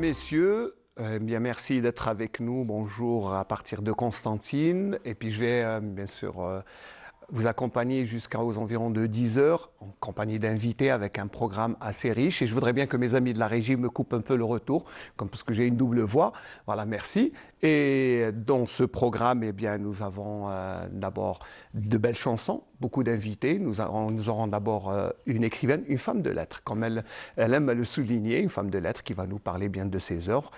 messieurs, bien merci d'être avec nous. Bonjour à partir de Constantine. Et puis je vais bien sûr vous accompagner jusqu'aux environs de 10 heures en compagnie d'invités avec un programme assez riche. Et je voudrais bien que mes amis de la régie me coupent un peu le retour, comme parce que j'ai une double voix. Voilà, merci. Et dans ce programme, eh bien, nous avons d'abord de belles chansons, beaucoup d'invités. Nous aurons d'abord une écrivaine, une femme de lettres, comme elle aime le souligner, une femme de lettres qui va nous parler bien de ses œuvres.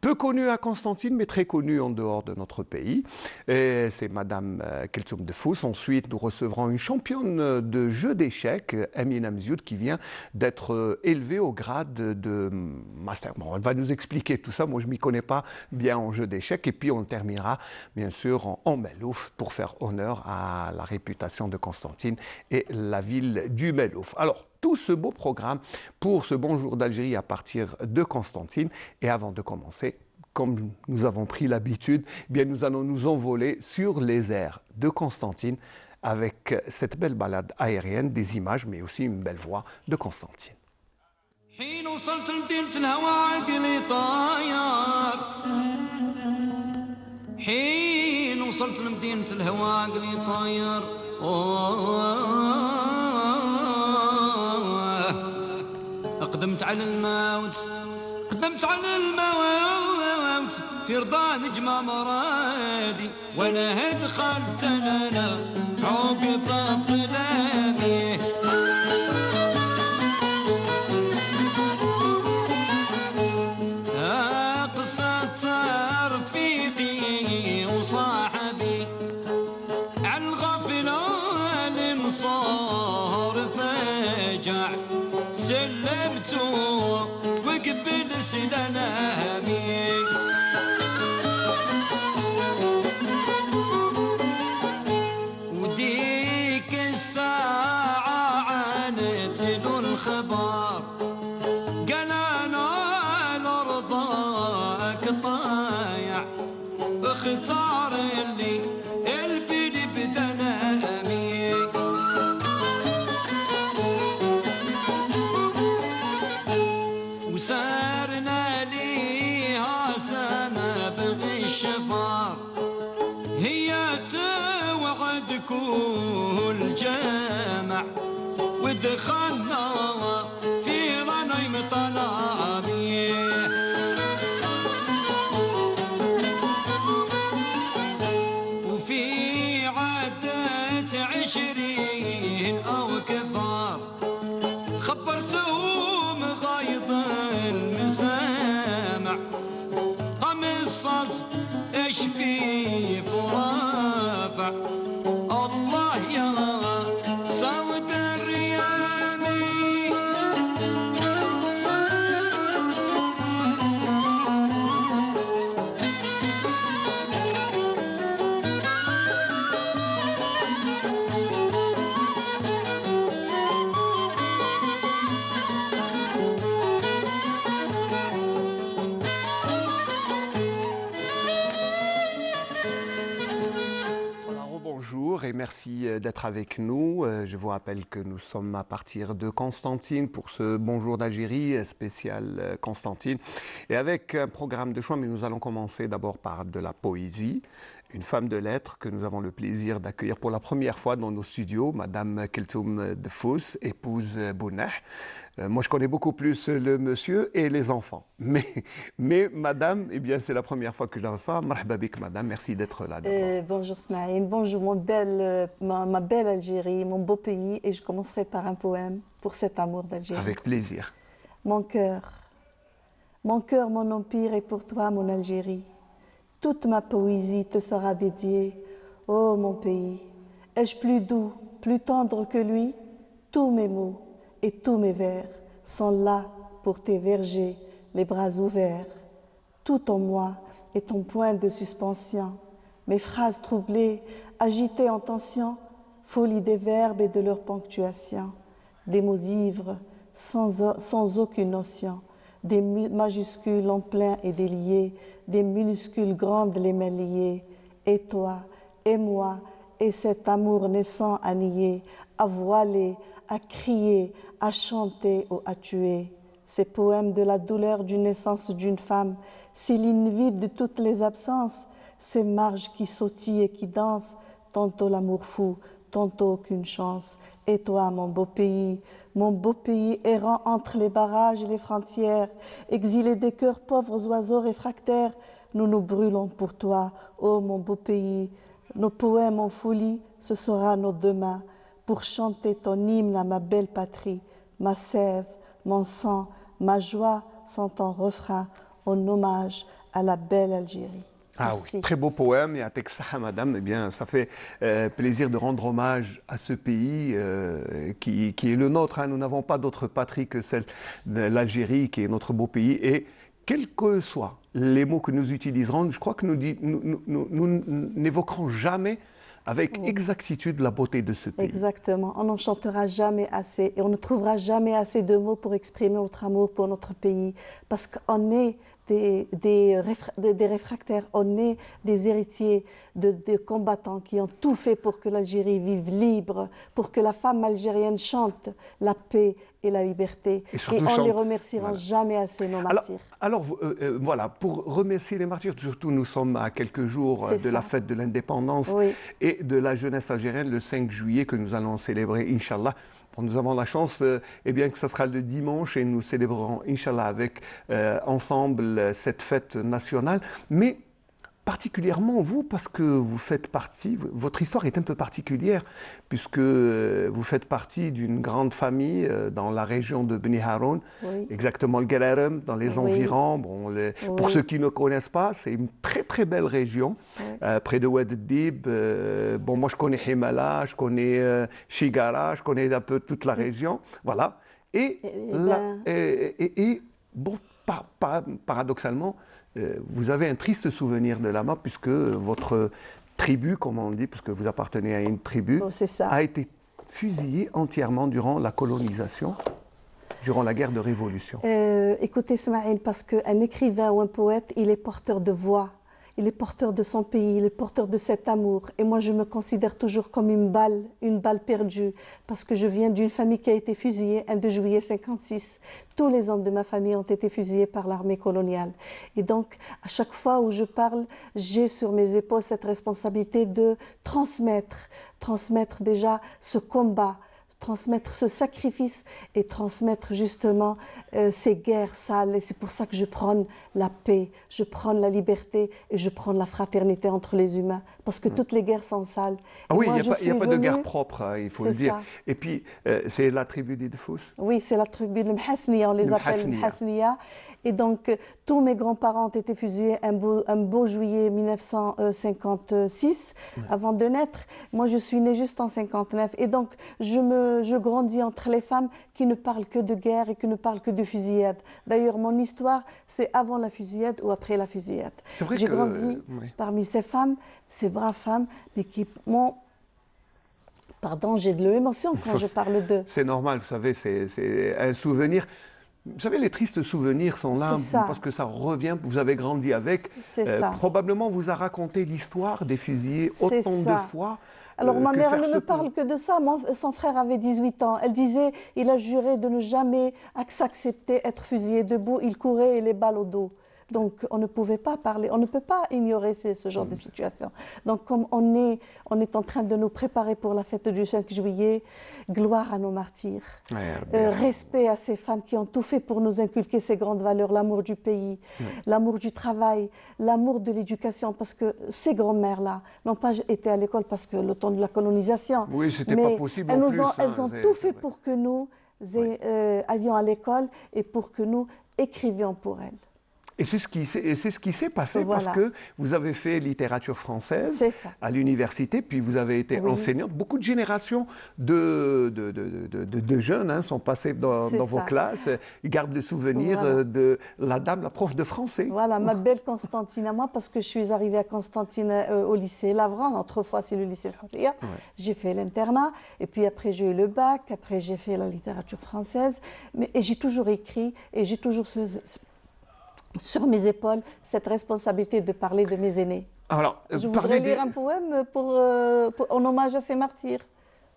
Peu connue à Constantine, mais très connue en dehors de notre pays. C'est Madame Keltsoum de Fous. Ensuite, nous recevrons une championne de jeu d'échecs, Amina Mzioud, qui vient d'être élevée au grade de master. Bon, elle va nous expliquer tout ça. Moi, je ne m'y connais pas bien en jeu d'échecs. Et puis, on terminera, bien sûr, en Mellouf pour faire honneur à la réputation de Constantine et la ville du Mellouf. Alors, tout ce beau programme pour ce Bonjour d'Algérie à partir de Constantine. Et avant de commencer, comme nous avons pris l'habitude, eh bien nous allons nous envoler sur les airs de Constantine avec cette belle balade aérienne, des images, mais aussi une belle voix de Constantine. حين وصلت لمدينة الهوى عقلي طاير حين وصلت لمدينة الهوى عقلي طاير قدمت على الموت قدمت على الموت في رضا نجمة مرادي وانا دخلت انا عقب الظلامي قصة رفيقي وصاحبي عن الغفلة الانصار فجع سلمته وقبل سلامي وديك الساعة عانت له الخبر قال انا لرضاك طايع اختار اللي البلي بدنامي وسارنا ليها سنة بغي الشفار هي توعد كل جامع ودخلنا في رنيم طلامي وفي عدة 20 أو كثار خبرتهم غايض المسامع قمصت ايش في فرافع الله يا سود الريامي Bonjour et merci d'être avec nous. Je vous rappelle que nous sommes à partir de Constantine pour ce Bonjour d'Algérie spécial Constantine et avec un programme de choix, mais nous allons commencer d'abord par de la poésie. Une femme de lettres que nous avons le plaisir d'accueillir pour la première fois dans nos studios, Madame Keltsoum de Fous, épouse Bouneh. Moi, je connais beaucoup plus le monsieur et les enfants. Mais madame, eh bien, c'est la première fois que je la reçois. Marhaba bik, madame. Merci d'être là d'abord. Bonjour Smaïm, bonjour ma belle Algérie, mon beau pays. Et je commencerai par un poème pour cet amour d'Algérie. Avec plaisir. Mon cœur, mon empire est pour toi, mon Algérie. Toute ma poésie te sera dédiée. Oh mon pays, ai-je plus doux, plus tendre que lui? Tous mes mots et tous mes vers sont là pour tes vergers, les bras ouverts. Tout en moi est ton point de suspension. Mes phrases troublées, agitées en tension, folie des verbes et de leur ponctuation. Des mots ivres, sans aucune notion. Des majuscules en plein et déliés, des minuscules grandes les mains liées. Et toi, et moi, et cet amour naissant à nier, à voiler, à crier, à chanter ou à tuer. ces poèmes de la douleur d'une naissance d'une femme, ces lignes vides de toutes les absences, ces marges qui sautillent et qui dansent, tantôt l'amour fou, tantôt aucune chance. Et toi, mon beau pays, errant entre les barrages et les frontières, exilé des cœurs pauvres oiseaux réfractaires, nous nous brûlons pour toi, ô mon beau pays. Nos poèmes en folie, ce sera nos demain, pour chanter ton hymne à ma belle patrie, ma sève, mon sang, ma joie sont ton refrain, en hommage à la belle Algérie. Ah Merci. oui, très beau poème. Et à Texas, madame, eh bien, ça fait plaisir de rendre hommage à ce pays qui est le nôtre. Hein. Nous n'avons pas d'autre patrie que celle de l'Algérie, qui est notre beau pays. Et quels que soient les mots que nous utiliserons, je crois que nous n'évoquerons jamais avec exactitude la beauté de ce pays. Exactement. On n'en chantera jamais assez et on ne trouvera jamais assez de mots pour exprimer notre amour pour notre pays. Parce qu'on est des réfractaires, on est des héritiers de combattants qui ont tout fait pour que l'Algérie vive libre, pour que la femme algérienne chante la paix et la liberté. Et on ne les remerciera jamais assez, nos martyrs. Alors voilà, pour remercier les martyrs, surtout nous sommes à quelques jours de la fête de l'indépendance et de la jeunesse algérienne, le 5 juillet que nous allons célébrer, Inch'Allah. Bon, nous avons la chance eh bien, que ce sera le dimanche et nous célébrerons, Inch'Allah, avec ensemble cette fête nationale. Mais particulièrement vous, parce que vous faites partie, votre histoire est un peu particulière, puisque vous faites partie d'une grande famille dans la région de Beni Haroun, exactement le Galarem, dans les environs. Bon, pour ceux qui ne connaissent pas, c'est une très très belle région, près de Oued Dib. Bon, moi je connais Himala, je connais Chigara, je connais un peu toute la région, voilà. Et bon, paradoxalement, vous avez un triste souvenir de là-bas puisque votre tribu, comme on dit, puisque vous appartenez à une tribu, a été fusillée entièrement durant la colonisation, durant la guerre de Révolution. Écoutez, Smaïl, parce qu'un écrivain ou un poète, il est porteur de voix. Il est porteur de son pays, il est porteur de cet amour. Et moi, je me considère toujours comme une balle perdue, parce que je viens d'une famille qui a été fusillée un 2 juillet 56. Tous les hommes de ma famille ont été fusillés par l'armée coloniale. Et donc, à chaque fois où je parle, j'ai sur mes épaules cette responsabilité de transmettre déjà ce combat, transmettre ce sacrifice et transmettre justement ces guerres sales. Et c'est pour ça que je prône la paix, je prône la liberté et je prône la fraternité entre les humains. Parce que toutes les guerres sont sales. Ah oui, il n'y a pas de guerre propre, hein, il faut le dire. Et puis, c'est la tribu des Dfous. Oui, c'est la tribu de Mhassniya, on les appelle Mhassniya. Et donc, tous mes grands-parents ont été fusillés un beau juillet 1956, avant de naître. Moi, je suis née juste en 59. Et donc, je grandis entre les femmes qui ne parlent que de guerre et qui ne parlent que de fusillade. D'ailleurs, mon histoire, c'est avant la fusillade ou après la fusillade. J'ai grandi parmi ces femmes, ces braves femmes, mais qui m'ont... Pardon, j'ai de l'émotion quand je parle d'eux. C'est normal, vous savez, c'est un souvenir. Vous savez, les tristes souvenirs sont là parce que ça revient, vous avez grandi avec. Probablement, vous a raconté l'histoire des fusillés autant de fois. Alors ma mère ne me parle que de ça. Son frère avait 18 ans. Elle disait, il a juré de ne jamais s'accepter être fusillé debout. Il courait et les balles au dos. Donc on ne pouvait pas parler, on ne peut pas ignorer ce genre de situation. Donc comme on est en train de nous préparer pour la fête du 5 juillet, gloire à nos martyrs, respect à ces femmes qui ont tout fait pour nous inculquer ces grandes valeurs, l'amour du pays, l'amour du travail, l'amour de l'éducation, parce que ces grands-mères-là n'ont pas été à l'école parce que le temps de la colonisation, c'était pas possible elles ont tout fait pour que nous allions à l'école et pour que nous écrivions pour elles. Et c'est ce qui s'est passé parce que vous avez fait littérature française à l'université, puis vous avez été enseignante. Beaucoup de générations de jeunes sont passés dans vos classes. Ils gardent le souvenir de la dame, la prof de français. Voilà, ma belle Constantine à moi, parce que je suis arrivée à Constantine au lycée Lavran. Autrefois, c'est le lycée Houria. J'ai fait l'internat, et puis après j'ai eu le bac, après j'ai fait la littérature française. Et j'ai toujours écrit, et j'ai toujours sur mes épaules cette responsabilité de parler de mes aînés. Alors, je voudrais lire un poème en hommage à ces martyrs.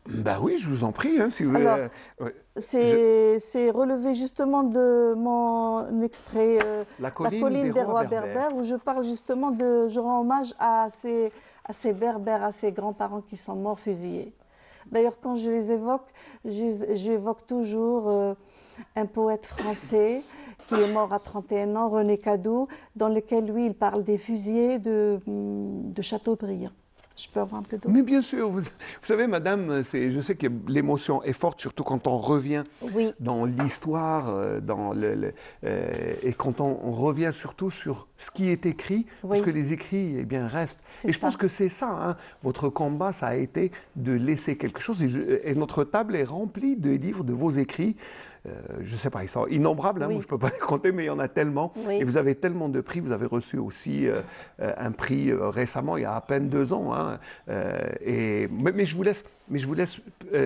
Ben oui, je vous en prie, hein, si vous Alors, ouais. Je- c'est relevé justement de mon extrait La La colline des colline des rois rois berbères. berbères, où je parle justement je rends hommage à ces berbères, à ces grands-parents qui sont morts fusillés. D'ailleurs, quand je les évoque, j'évoque toujours un poète français qui est mort à 31 ans, René Cadou, dans lequel, lui, il parle des fusillés de Châteaubriand. Je peux avoir un peu d'eau? Mais bien sûr, vous savez, madame, je sais que l'émotion est forte, surtout quand on revient Oui, dans l'histoire, et quand on revient surtout sur ce qui est écrit, parce que oui, les écrits, eh bien, restent. c'est Et je pense ça. que c'est ça, hein, votre combat, ça a été de laisser quelque chose. Et notre table est remplie de livres, de vos écrits. Je ne sais pas, ils sont innombrables, hein, moi je Oui, ne peux pas les compter, mais il y en a tellement. Et oui. vous avez tellement de prix, vous avez reçu aussi un prix récemment, il y a à peine 2 ans. Hein, mais je vous laisse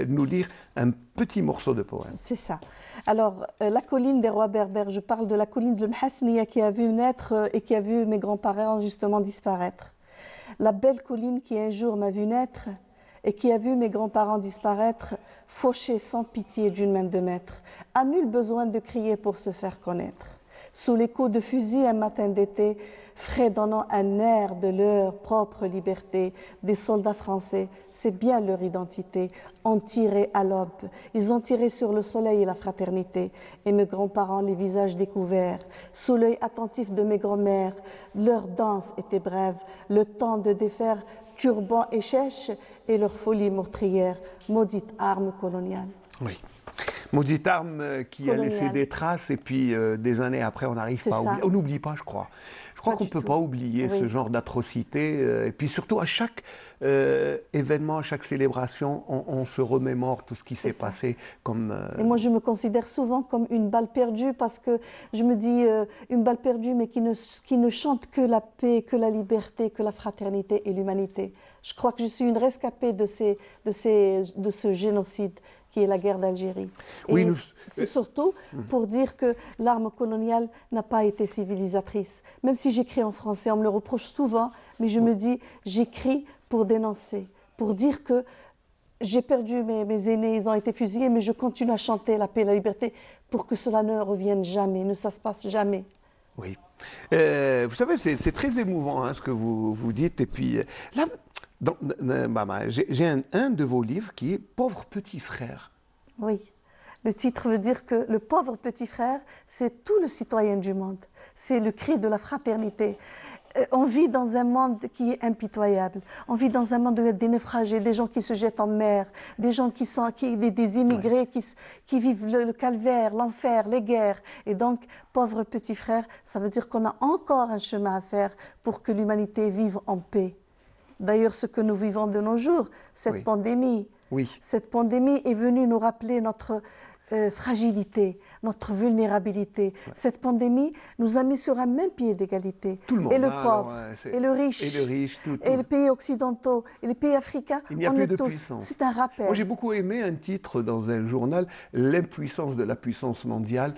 nous lire un petit morceau de poème. C'est ça. Alors, la colline des rois berbères, je parle de la colline de Mhasniya qui a vu naître et qui a vu mes grands-parents justement disparaître. La belle colline qui un jour m'a vu naître et qui a vu mes grands-parents disparaître, fauchés sans pitié d'une main de maître, a nul besoin de crier pour se faire connaître. Sous les coups de fusil un matin d'été, fredonnant un air de leur propre liberté, des soldats français, c'est bien leur identité, ont tiré à l'aube. Ils ont tiré sur le soleil et la fraternité. Et mes grands-parents, les visages découverts, sous l'œil attentif de mes grands-mères, leur danse était brève, le temps de défaire turban et chèche et leur folie meurtrière, maudite arme coloniale. Oui. Maudite arme qui a laissé Coloniale, des traces et puis des années après, on n'arrive c'est pas à oublier. ça, On n'oublie pas, je crois. Je crois pas qu'on ne du peut tout. pas oublier ce Oui, genre d'atrocité. Et puis surtout, à chaque événement, à chaque célébration, on se remémore tout ce qui c'est s'est ça. passé comme... Et moi, je me considère souvent comme une balle perdue parce que je me dis une balle perdue, mais qui ne chante que la paix, que la liberté, que la fraternité et l'humanité. Je crois que je suis une rescapée de ce génocide qui est la guerre d'Algérie. Oui, Et c'est surtout pour dire que l'arme coloniale n'a pas été civilisatrice. Même si j'écris en français, on me le reproche souvent, mais je me dis, j'écris pour dénoncer, pour dire que j'ai perdu mes aînés, ils ont été fusillés, mais je continue à chanter la paix et la liberté pour que cela ne revienne jamais, ne ça se passe jamais. oui. Vous savez, c'est très émouvant hein, ce que vous dites. Et puis là, j'ai un de vos livres qui est Pauvre petit frère. Oui. Le titre veut dire que le pauvre petit frère, c'est tout le citoyen du monde. C'est le cri de la fraternité. On vit dans un monde qui est impitoyable. On vit dans un monde où il y a des naufragés, des gens qui se jettent en mer, des gens des Ouais. immigrés qui vivent le calvaire, l'enfer, les guerres. Et donc, pauvre petit frère, ça veut dire qu'on a encore un chemin à faire pour que l'humanité vive en paix. D'ailleurs, ce que nous vivons de nos jours, Oui, oui, cette pandémie est venue nous rappeler notre fragilité, notre vulnérabilité. ouais. Cette pandémie nous a mis sur un même pied d'égalité. Tout le Et monde. le Hein, alors, pauvre, et le et le riche, riche, et les pays occidentaux, et les pays africains, il n'y a on plus est de tous. puissance. C'est un Moi, rappel. j'ai beaucoup aimé un titre dans un journal, L'impuissance de la puissance mondiale,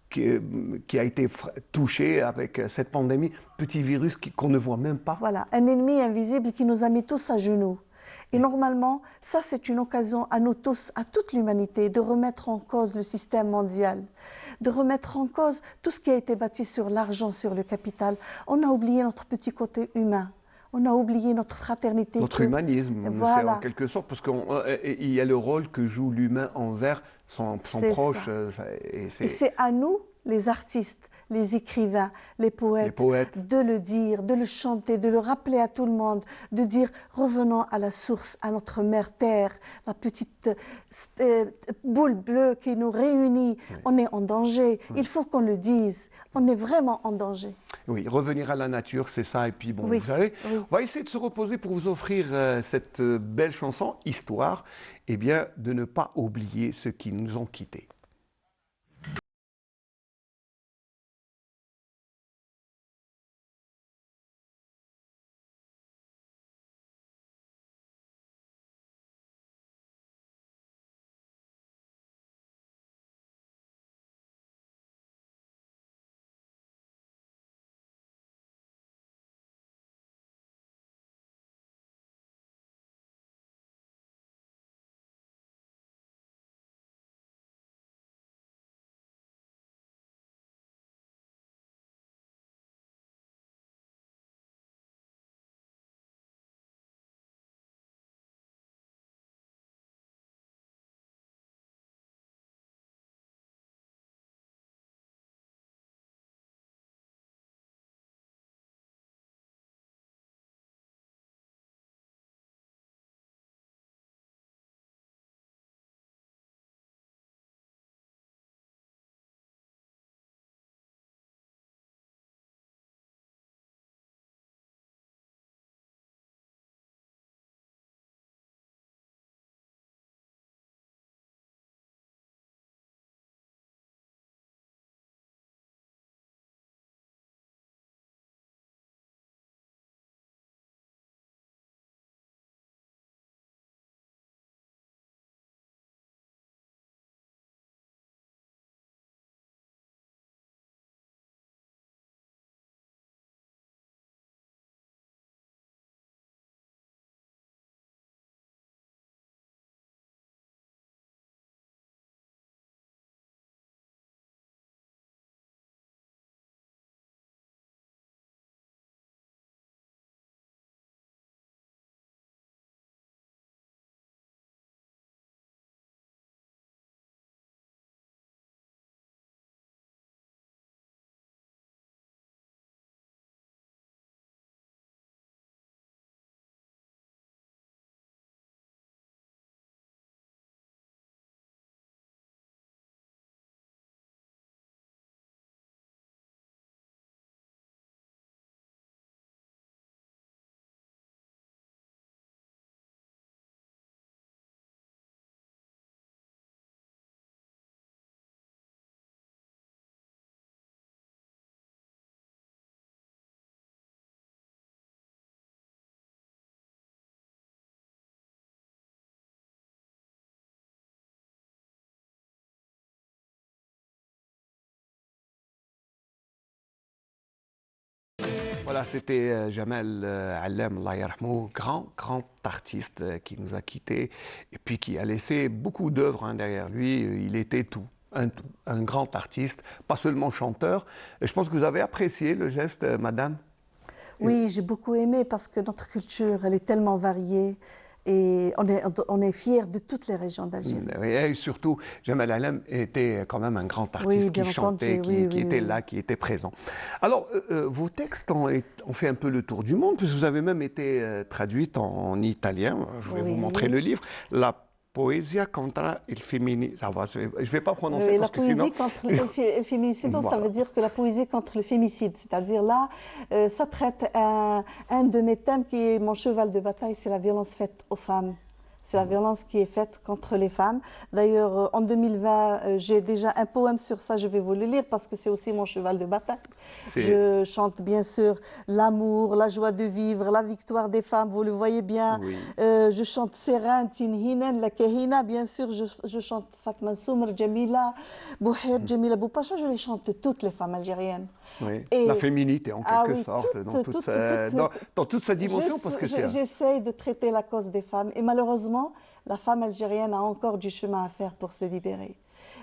qui a été touchée avec cette pandémie, petit virus qu'on ne voit même pas. Voilà, un ennemi invisible qui nous a mis tous à genoux. Et normalement, ça, c'est une occasion à nous tous, à toute l'humanité, de remettre en cause le système mondial, de remettre en cause tout ce qui a été bâti sur l'argent, sur le capital. On a oublié notre petit côté humain. On a oublié notre fraternité Notre humanisme, c'est en voilà, quelque sorte, parce qu'il y a le rôle que joue l'humain envers son c'est proche, ça. et Et c'est c'est à nous, les artistes, les écrivains, les les poètes, poètes. de le dire, de le chanter, de le rappeler à tout le monde, de dire revenons à la source, à notre mère terre, la petite boule bleue qui nous réunit. Oui. On est en danger. Il faut qu'on le dise. On est vraiment en danger. Oui, revenir à la nature, c'est ça. Et puis bon, vous Oui, savez, oui. on va essayer de se reposer pour vous offrir cette belle chanson, Histoire, et bien de ne pas oublier ceux qui nous ont quittés. Voilà, c'était Jamel Allem, Allah yarhamou, grand artiste qui nous a quittés et puis qui a laissé beaucoup d'œuvres derrière lui. Il était tout. Un grand artiste, pas seulement chanteur. Et je pense que vous avez apprécié le geste, madame. Oui, j'ai beaucoup aimé parce que notre culture, elle est tellement variée et on est fiers de toutes les régions d'Algérie. Et surtout, Jamel Allem était quand même un grand artiste Oui, qui bien chantait, entendu, qui était là, qui était présent. Alors, vos textes ont fait un peu le tour du monde, puisque vous avez même été traduite en italien. Je vais vous montrer le livre. La Poesia contra il femminismo. Je ne vais pas prononcer La parce que sinon... poésie contre le féminicide, Voilà. ça veut dire que la poésie contre le fémicide. C'est-à-dire là, ça traite un de mes thèmes qui est mon cheval de bataille, c'est la violence faite aux femmes. C'est la violence qui est faite contre les femmes. D'ailleurs, en 2020, j'ai déjà un poème sur ça, je vais vous le lire parce que c'est aussi mon cheval de bataille. Je chante bien sûr l'amour, la joie de vivre, la victoire des femmes, vous le voyez bien. Oui. Je chante Serin, Tinhinen, la Kehina, bien sûr, je chante Fatma Soumr, Jamila, Bouhir, Jamila Boupacha, je les chante toutes les femmes algériennes. Oui. Et La féminité, en quelque sorte, dans toute sa dimension. J'essaye de traiter la cause des femmes et malheureusement, la femme algérienne a encore du chemin à faire pour se libérer.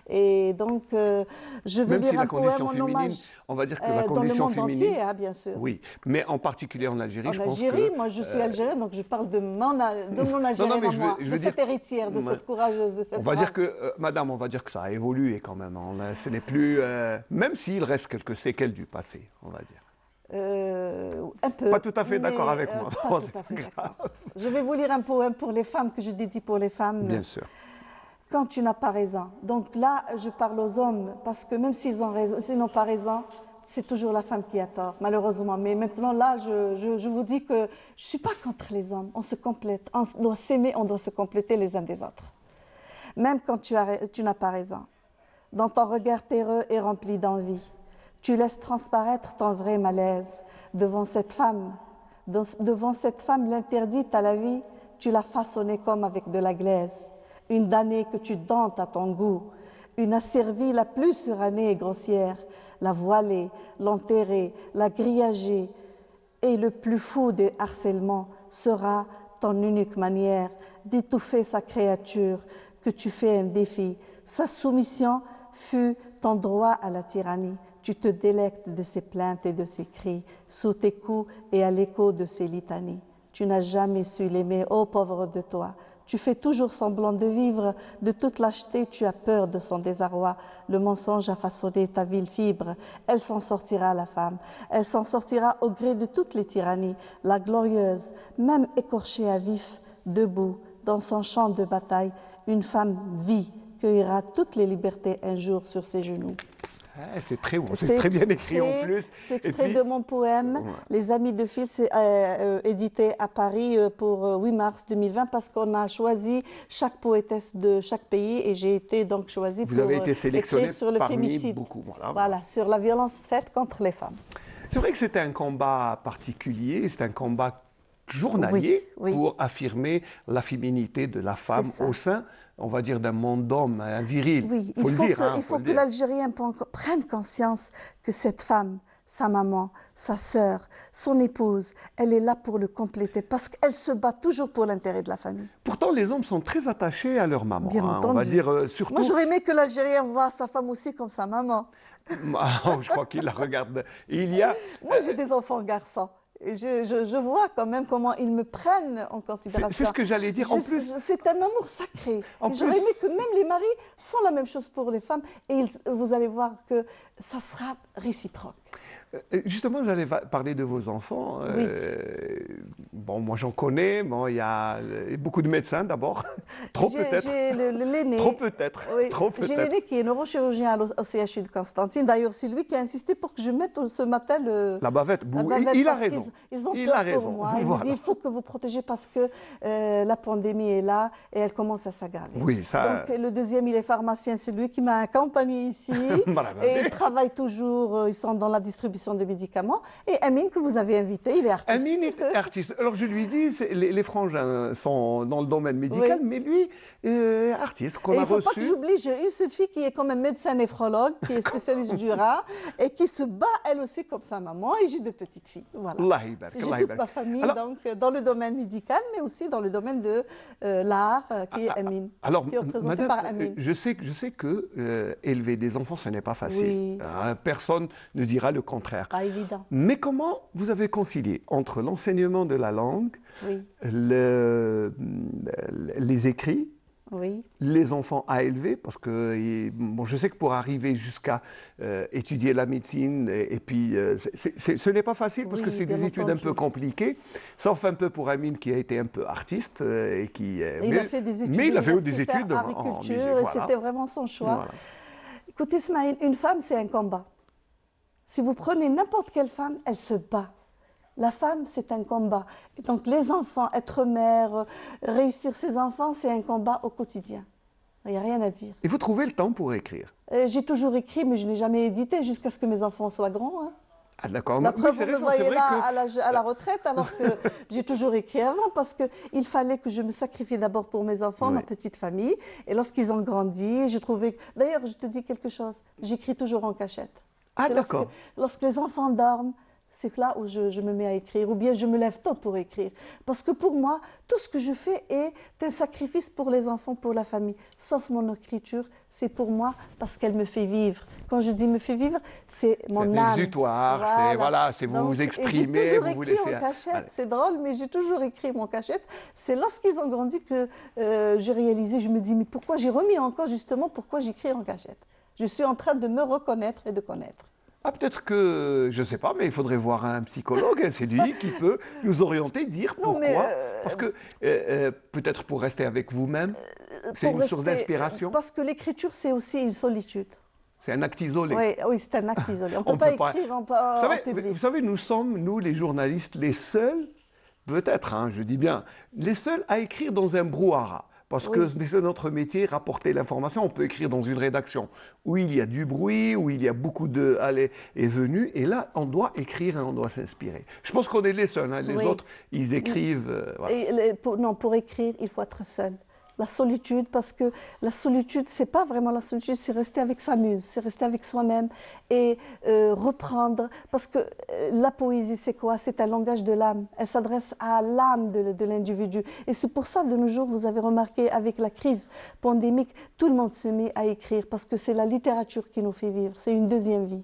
Et donc, je vais lire un poème en hommage. On va dire que la condition féminine... Dans le monde entier, hein, bien sûr. Oui, mais en particulier en Algérie, je pense que... En Algérie, moi je suis algérienne, donc je parle de mon Algérienne à moi, de cette héritière, de cette courageuse, de cette On va dire que, madame, on va dire que ça a évolué quand même. Ce n'est plus... même s'il reste quelques séquelles du passé, on va dire. Un peu. Pas tout à fait d'accord avec moi. Pas tout à fait d'accord. Je vais vous lire un poème pour les femmes que je dédie pour les femmes. Bien sûr. Quand tu n'as pas raison. Donc là, je parle aux hommes parce que même s'ils n'ont pas raison, c'est toujours la femme qui a tort, malheureusement. Mais maintenant, là, je vous dis que je ne suis pas contre les hommes. On se complète. On doit s'aimer, on doit se compléter les uns des autres. Même quand tu n'as pas raison. Dans ton regard terreux et rempli d'envie, tu laisses transparaître ton vrai malaise. Devant cette femme l'interdite à la vie, tu l'as façonnée comme avec de la glaise. Une damnée que tu dantes à ton goût, une asservie la plus surannée et grossière, la voiler, l'enterrer, la grillager. Et le plus fou des harcèlements sera ton unique manière d'étouffer sa créature que tu fais un défi. Sa soumission fut ton droit à la tyrannie. Tu te délectes de ses plaintes et de ses cris, sous tes coups et à l'écho de ses litanies. Tu n'as jamais su l'aimer, ô pauvre de toi. Tu fais toujours semblant de vivre, de toute lâcheté, tu as peur de son désarroi. Le mensonge a façonné ta vile fibre, elle s'en sortira la femme. Elle s'en sortira au gré de toutes les tyrannies. La glorieuse, même écorchée à vif, debout, dans son champ de bataille, une femme vit, cueillera toutes les libertés un jour sur ses genoux. C'est très bon, c'est très bien écrit en plus. C'est extrait de mon poème Les Amis de Phil, c'est édité à Paris pour 8 mars 2020 parce qu'on a choisi chaque poétesse de chaque pays et j'ai été donc choisie pour écrire sur le féminicide. Beaucoup, voilà, sur la violence faite contre les femmes. C'est vrai que c'est un combat particulier, c'est un combat journalier pour affirmer la féminité de la femme au sein, on va dire, d'un monde d'hommes, un viril. Oui, il faut que l'Algérien prenne conscience que cette femme, sa maman, sa sœur, son épouse, elle est là pour le compléter parce qu'elle se bat toujours pour l'intérêt de la famille. Pourtant, les hommes sont très attachés à leur maman. Bien entendu. On va dire surtout... Moi, j'aurais aimé que l'Algérien voie sa femme aussi comme sa maman. Je crois qu'il la regarde. Moi, j'ai des enfants garçons. Et je vois quand même comment ils me prennent en considération. C'est ce que j'allais dire. En plus, c'est un amour sacré. J'aurais aimé que même les maris font la même chose pour les femmes et vous allez voir que ça sera réciproque. Justement, vous allez parler de vos enfants. Bon, moi j'en connais. Bon, il y a beaucoup de médecins d'abord. Trop peut-être. J'ai l'aîné. Trop peut-être. Oui. Trop peut-être. J'ai l'aîné qui est neurochirurgien au CHU de Constantine. D'ailleurs, c'est lui qui a insisté pour que je mette ce matin la bavette. Il a raison. Ils ont peur pour moi. Ils me disent il faut que vous protégez parce que la pandémie est là et elle commence à s'aggraver. Oui, ça... Donc le deuxième, il est pharmacien. C'est lui qui m'a accompagné ici. Et ils travaillent toujours. Ils sont dans la distribution distribution de médicaments. Et Amine, que vous avez invité, il est artiste. Amine est artiste. Alors je lui dis, les frangins sont dans le domaine médical, Oui. mais lui, artiste, qu'on Et a il ne faut pas que reçu. j'oublie, j'ai une seule fille qui est comme un médecin néphrologue, qui est spécialiste du rat et qui se bat elle aussi comme sa maman. Et j'ai deux petites filles. Voilà. Allah يبارك, J'ai Allah toute يبارك. ma famille Alors, donc, dans le domaine médical, mais aussi dans le domaine de l'art, qui est Amine, alors, qui est représenté madame, par Amine. je sais que élever des enfants, ce n'est pas facile. Oui. Personne ne dira le contraire. Pas évident. Mais comment vous avez concilié entre l'enseignement de la langue, Oui, les écrits, oui. les enfants à élever, parce que bon, je sais que pour arriver jusqu'à étudier la médecine, et puis ce n'est pas facile parce Oui, que c'est bien des études un entendu. peu compliquées, sauf un peu pour Amine qui a été un peu artiste et qui. Il a fait des études mais il a fait des universitaires, études en agriculture, musique, et voilà. c'était vraiment son choix. Voilà. Écoutez, Smaïl, une femme, c'est un combat. Si vous prenez n'importe quelle femme, elle se bat. La femme, c'est un combat. Et donc, les enfants, être mère, réussir ses enfants, c'est un combat au quotidien. Il n'y a rien à dire. Et vous trouvez le temps pour écrire? J'ai toujours écrit, mais je n'ai jamais édité jusqu'à ce que mes enfants soient grands. Hein. Ah d'accord. La Oui, preuve, c'est vous me raison, c'est voyez vrai là que. à la retraite, alors que j'ai toujours écrit avant, parce qu'il fallait que je me sacrifie d'abord pour mes enfants, Oui. ma petite famille. Et lorsqu'ils ont grandi, j'ai trouvé... D'ailleurs, je te dis quelque chose, j'écris toujours en cachette. Ah, C'est d'accord. lorsque les enfants dorment, c'est là où je me mets à écrire, ou bien je me lève tôt pour écrire. Parce que pour moi, tout ce que je fais est un sacrifice pour les enfants, pour la famille. Sauf mon écriture, c'est pour moi parce qu'elle me fait vivre. Quand je dis me fait vivre, c'est mon C'est âme. un exutoire, c'est vous Donc, vous et exprimez, j'ai toujours vous écrit laissez. en cachette, Allez. c'est drôle, mais j'ai toujours écrit en cachette. C'est lorsqu'ils ont grandi que j'ai réalisé, je me dis, mais pourquoi j'ai remis en cause justement pourquoi j'écris en cachette. Je suis en train de me reconnaître et de connaître. Ah, peut-être que, je ne sais pas, mais il faudrait voir un psychologue, c'est lui qui peut nous orienter, dire Non, pourquoi. mais, Parce que, peut-être pour rester avec vous-même, c'est Pour une source rester- d'inspiration, Parce que l'écriture, c'est aussi une solitude. c'est un acte isolé. Oui, oui, c'est un acte isolé. On ne On peut pas peut pas- écrire en Vous public. savez, nous sommes, nous les journalistes, les seuls, peut-être, hein, je dis bien, les seuls à écrire dans un brouhaha. Parce que c'est notre métier, rapporter l'information. On peut écrire dans une rédaction où il y a du bruit, où il y a beaucoup de allées et venues. Et là, on doit écrire et on doit s'inspirer. Je pense qu'on est les seuls. Hein. Les Oui. autres, ils écrivent. Voilà. Et pour écrire, il faut être seul. La solitude, parce que la solitude, c'est pas vraiment la solitude, c'est rester avec sa muse, c'est rester avec soi-même et reprendre. Parce que la poésie, c'est quoi? C'est un langage de l'âme. Elle s'adresse à l'âme de l'individu. Et c'est pour ça, de nos jours, vous avez remarqué, avec la crise pandémique, tout le monde se met à écrire, parce que c'est la littérature qui nous fait vivre. C'est une deuxième vie.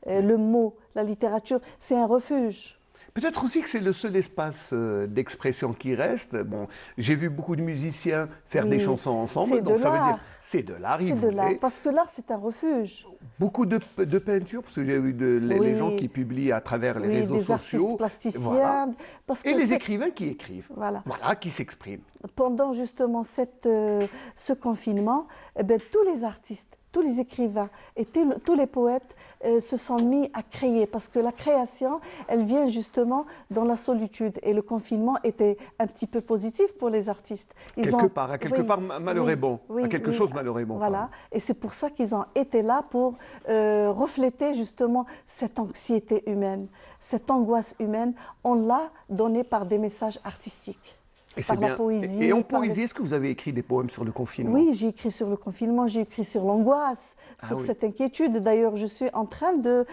Le mot, la littérature, c'est un refuge. Peut-être aussi que c'est le seul espace d'expression qui reste. Bon, j'ai vu beaucoup de musiciens faire Oui. des chansons ensemble. C'est Donc de ça veut l'art. dire, c'est de l'art. C'est ils de l'art, voulaient. parce que l'art, c'est un refuge. Beaucoup de peinture, parce que j'ai vu les Oui. gens qui publient à travers les Oui, réseaux des sociaux. artistes plasticiens. Voilà. Parce que Et les c'est- écrivains qui écrivent. Voilà. Voilà, qui s'expriment. Pendant justement ce confinement, eh ben, tous les artistes, tous les écrivains et tous les poètes se sont mis à créer, parce que la création, elle vient justement dans la solitude. Et le confinement était un petit peu positif pour les artistes. À quelque part, malheur est bon. À quelque chose, malheur est bon. Voilà. pardon. Et c'est pour ça qu'ils ont été là pour refléter justement cette anxiété humaine, cette angoisse humaine. On l'a donnée par des messages artistiques. Et Par c'est la bien. poésie. Et en par les- poésie, est-ce que vous avez écrit des poèmes sur le confinement? Oui, j'ai écrit sur le confinement, j'ai écrit sur l'angoisse, sur oui. cette inquiétude. D'ailleurs, je suis en train de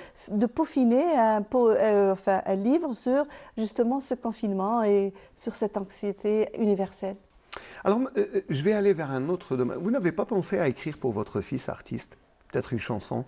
peaufiner un livre sur justement ce confinement et sur cette anxiété universelle. Alors, je vais aller vers un autre domaine. Vous n'avez pas pensé à écrire pour votre fils artiste peut-être une chanson?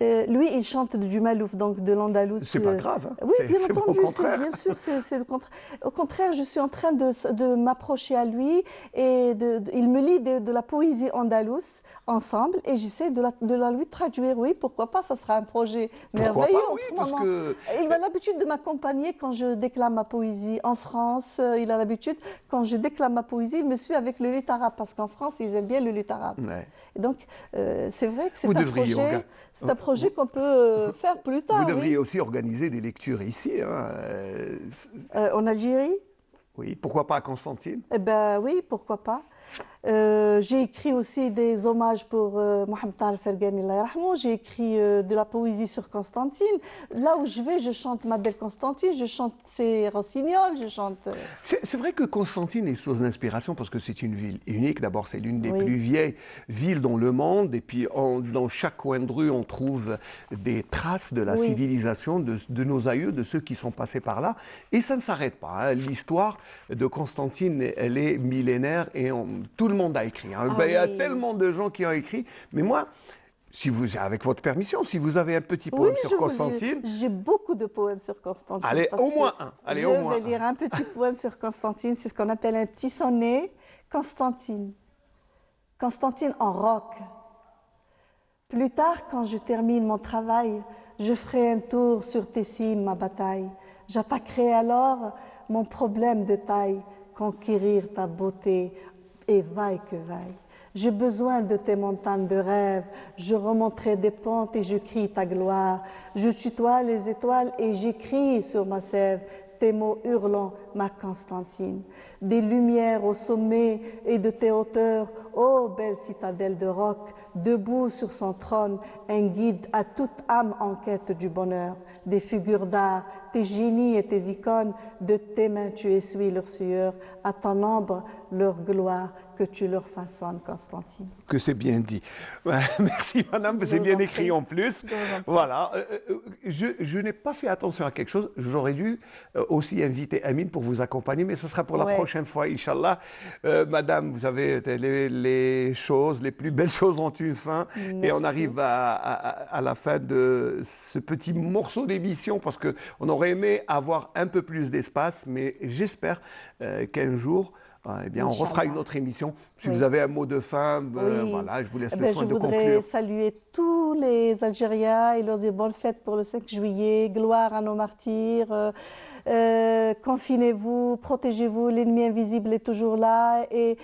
Lui, il chante du Malouf, donc de l'Andalouse. C'est pas grave, hein. Oui, bien C'est entendu, au contraire. bien sûr, c'est le contraire. Au contraire, je suis en train de m'approcher à lui et il me lit de la poésie andalouse ensemble et j'essaie de la lui traduire. Oui, pourquoi pas, ça sera un projet Pourquoi merveilleux. pas, oui, parce autrement. que- Il a l'habitude de m'accompagner quand je déclame ma poésie. En France, il a l'habitude, quand je déclame ma poésie, il me suit avec le luth arabe, parce qu'en France, ils aiment bien le luth arabe. Ouais. Et donc, c'est vrai que c'est Vous un devriez projet qu'on peut faire plus tard. Vous oui. devriez aussi organiser des lectures ici. Hein. En Algérie? Oui, pourquoi pas à Constantine? Eh ben oui, pourquoi pas. J'ai écrit aussi des hommages pour Mohamed Tal Fergani, Allah yarhamou. J'ai écrit de la poésie sur Constantine. Là où je vais, je chante ma belle Constantine, je chante ses rossignols, je chante... C'est vrai que Constantine est source d'inspiration parce que c'est une ville unique. D'abord, c'est l'une des Oui. plus vieilles villes dans le monde. Et puis, dans chaque coin de rue, on trouve des traces de la Oui. civilisation, de nos aïeux, de ceux qui sont passés par là. Et ça ne s'arrête pas, hein. L'histoire de Constantine, elle est millénaire et tout le monde a écrit, hein. Ah Ben, il y a oui. tellement de gens qui ont écrit. Mais moi, si vous, avec votre permission, si vous avez un petit Oui, poème sur Constantine, j'ai beaucoup de poèmes sur Constantine. allez, parce au que moins un. Allez, je au moins vais lire un petit poème sur Constantine. C'est ce qu'on appelle un petit sonnet. Constantine. Constantine en rock. Plus tard, quand je termine mon travail, je ferai un tour sur tes cimes, ma bataille. J'attaquerai alors mon problème de taille, conquérir ta beauté, et vaille que vaille. J'ai besoin de tes montagnes de rêve, je remonterai des pentes et je crie ta gloire. Je tutoie les étoiles et j'écris sur ma sève tes mots hurlant, ma Constantine. Des lumières au sommet et de tes hauteurs, ô belle citadelle de roc, debout sur son trône, un guide à toute âme en quête du bonheur. Des figures d'art, tes génies et tes icônes, de tes mains tu essuies leur sueur, à ton ombre leur gloire, que tu leur façonnes, Constantine. que c'est bien dit. Merci madame, Je c'est vous bien en écrit prie. en plus. Je vous en prie. Voilà, je n'ai pas fait attention à quelque chose. J'aurais dû aussi inviter Amine pour vous accompagner, mais ce sera pour la Ouais. prochaine fois, Inch'Allah. Madame, vous avez les choses, les plus belles choses ont une fin. Et on Merci. arrive à la fin de ce petit morceau d'émission parce qu'on aurait aimé avoir un peu plus d'espace, mais j'espère qu'un jour, eh bien, on refera Inch'Allah. une autre émission. Si Oui. vous avez un mot de fin, Oui. voilà, je vous laisse Eh le ben, soin je de voudrais conclure. saluer tous les Algériens et leur dire bonne fête pour le 5 juillet, gloire à nos martyrs, confinez-vous, protégez-vous, l'ennemi invisible est toujours là et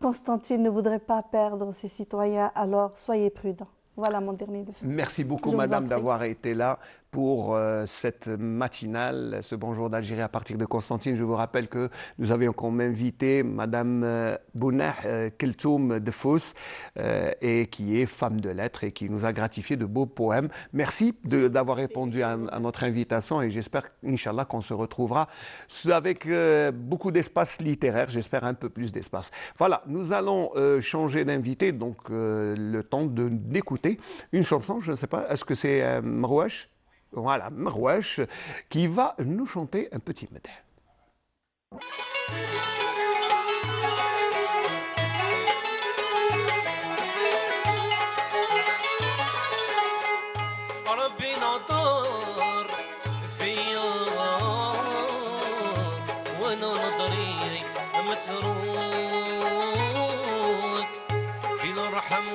Constantine ne voudrait pas perdre ses citoyens, alors soyez prudents. Voilà mon dernier de fin. Merci beaucoup, Je vous en madame, prie. d'avoir été là pour cette matinale, ce Bonjour d'Algérie à partir de Constantine. Je vous rappelle que nous avions comme invité madame Bounah Keltoum de Fous, et qui est femme de lettres et qui nous a gratifié de beaux poèmes. Merci d'avoir répondu à notre invitation et j'espère, Inch'Allah, qu'on se retrouvera avec beaucoup d'espace littéraire, j'espère un peu plus d'espace. Voilà, nous allons changer d'invité, donc le temps d'écouter une chanson, je ne sais pas, est-ce que c'est Mrouache? Voilà, Mrouache, qui va nous chanter un petit medeh. ربي نطر فيا وانا نظري متروك في الرحم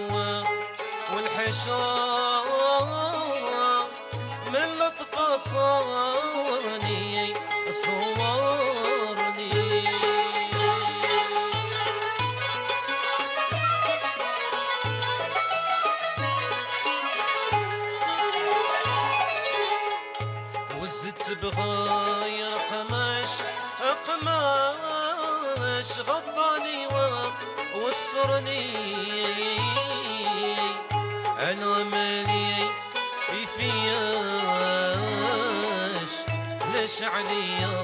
والحشام من لطف صارني صورني وزت بغاير قماش غطاني وسرني انا مالي فياش ليش عليا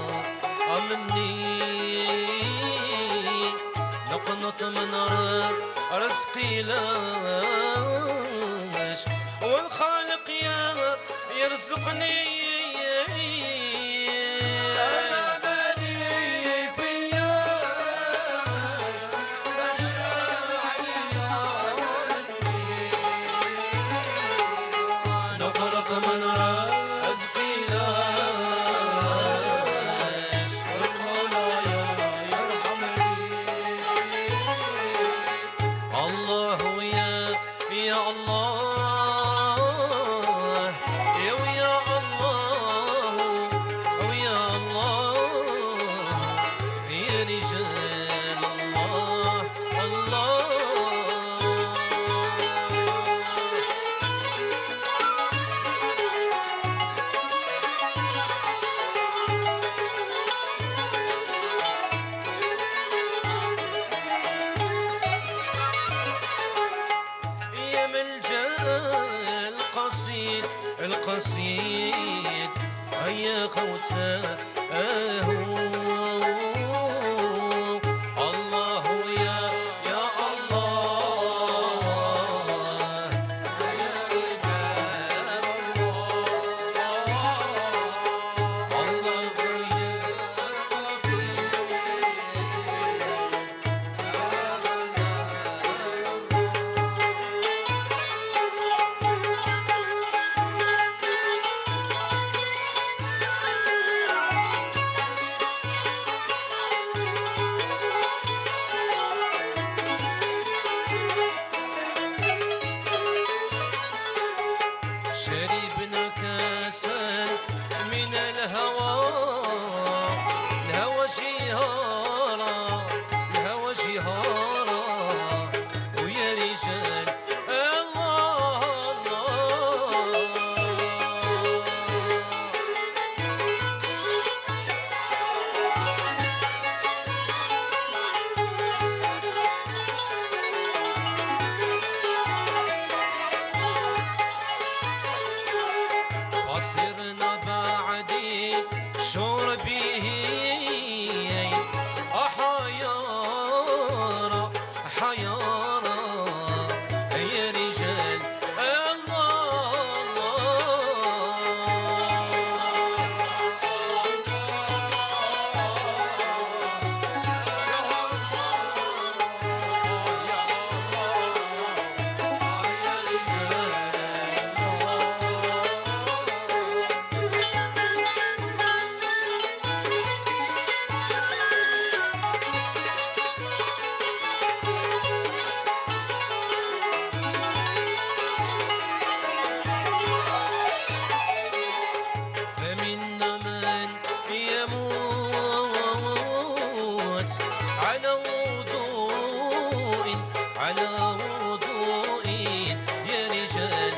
مني نقنط من رزقي لاش والخالق يرزقني نقرق من رزقي لاش والمولى يرحمني الله يا الله يا الله ويا الله يا رجال الله الله القصيد القصيد هيا خوته الله يا الله الله شربنا كاسا من الهوى الهوى جهارا الهوى جهارا ويا رجال الله الله وصرنا بعدي شربه حيارى حيارى يا رجال الله فمنا من يموت على وضوء يا رجال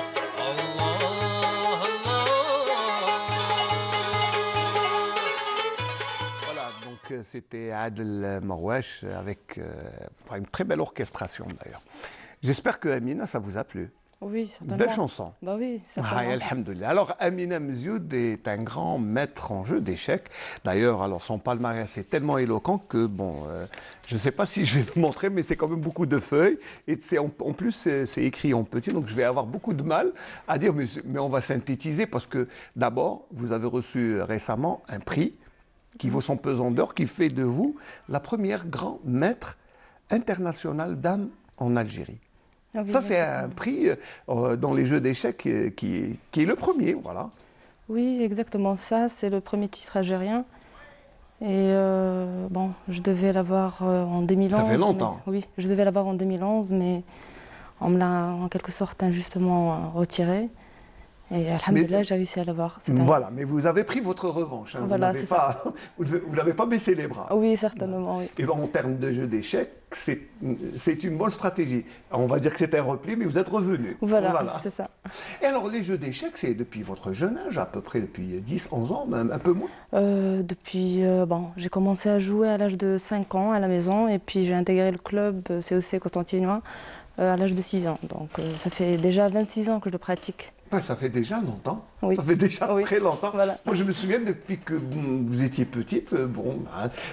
الله الله Voilà, donc c'était Adel Marwash avec une très belle orchestration d'ailleurs. J'espère que Amina, ça vous a plu. Oui, certainement. Belle chanson. Bah oui, Ah, certainement. alhamdoulilah. Alors, Amina Mzioud est un grand maître en jeu d'échecs. D'ailleurs, alors son palmarès est tellement éloquent que, bon, je ne sais pas si je vais vous montrer, mais c'est quand même beaucoup de feuilles. Et en plus, c'est écrit en petit, donc je vais avoir beaucoup de mal à dire, mais on va synthétiser parce que, d'abord, vous avez reçu récemment un prix qui vaut son pesant d'or, qui fait de vous la première grand maître internationale d'âme en Algérie. Ah oui, Ça, c'est exactement. un prix dans les jeux d'échecs qui est le premier, voilà. Oui, exactement ça. C'est le premier titre algérien. Et bon, je devais l'avoir en 2011. Ça fait longtemps. Oui, je devais l'avoir en 2011, mais on me l'a en quelque sorte injustement retiré. Et alhamdoulilah, j'ai réussi à l'avoir cette année. Voilà, mais vous avez pris votre revanche. Hein. Voilà, vous c'est n'avez pas baissé les bras. Oui, certainement, oui. Et ben, en termes de jeu d'échecs, c'est une bonne stratégie. On va dire que c'est un repli, mais vous êtes revenu. Voilà. C'est ça. Et alors, les jeux d'échecs, c'est depuis votre jeune âge, à peu près depuis 10, 11 ans, même un peu moins. Bon, j'ai commencé à jouer à l'âge de 5 ans à la maison et puis j'ai intégré le club COC Constantinois à l'âge de 6 ans. Donc ça fait déjà 26 ans que je le pratique. Ben, ça fait déjà longtemps. Oui. Ça fait déjà Oui. très longtemps. Voilà. Moi, je me souviens depuis que vous étiez petite,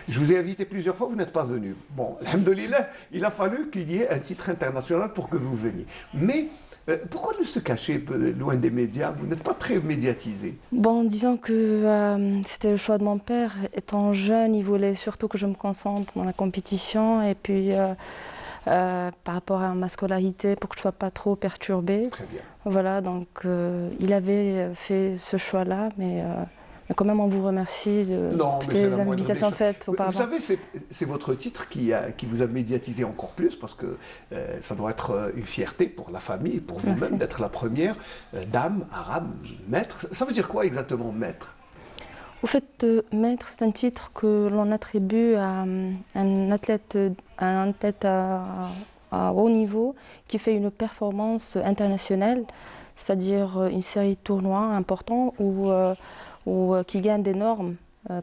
je vous ai invité plusieurs fois, vous n'êtes pas venu. Bon, alhamdoulilah, il a fallu qu'il y ait un titre international pour que vous veniez. Mais pourquoi ne se cacher loin des médias? Vous n'êtes pas très médiatisé. Bon, disons que c'était le choix de mon père. Étant jeune, il voulait surtout que je me concentre dans la compétition et puis par rapport à ma scolarité pour que je ne sois pas trop perturbée. Très bien. Voilà, donc il avait fait ce choix-là, mais quand même on vous remercie de toutes les invitations faites auparavant. Vous savez, c'est votre titre qui vous a médiatisé encore plus parce que ça doit être une fierté pour la famille, pour vous-même d'être la première dame arabe maître. Ça veut dire quoi exactement maître? Au fait, maître, c'est un titre que l'on attribue à un athlète à haut niveau qui fait une performance internationale, c'est-à-dire une série de tournois importants ou qui gagne des normes.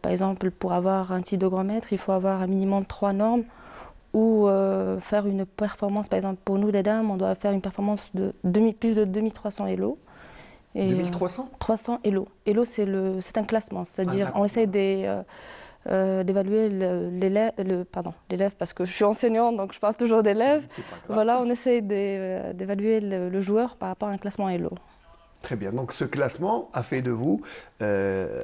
Par exemple, pour avoir un titre de grand maître, il faut avoir un minimum 3 normes ou faire une performance. Par exemple, pour nous les dames, on doit faire une performance de plus de 2300 Elo. 2300 300 Elo. Elo, c'est un classement, c'est-à-dire on essaie d'évaluer l'élève, parce que je suis enseignante, donc je parle toujours d'élève. C'est pas grave. Voilà, on essaie d'évaluer le joueur par rapport à un classement Elo. Très bien. Donc ce classement a fait de vous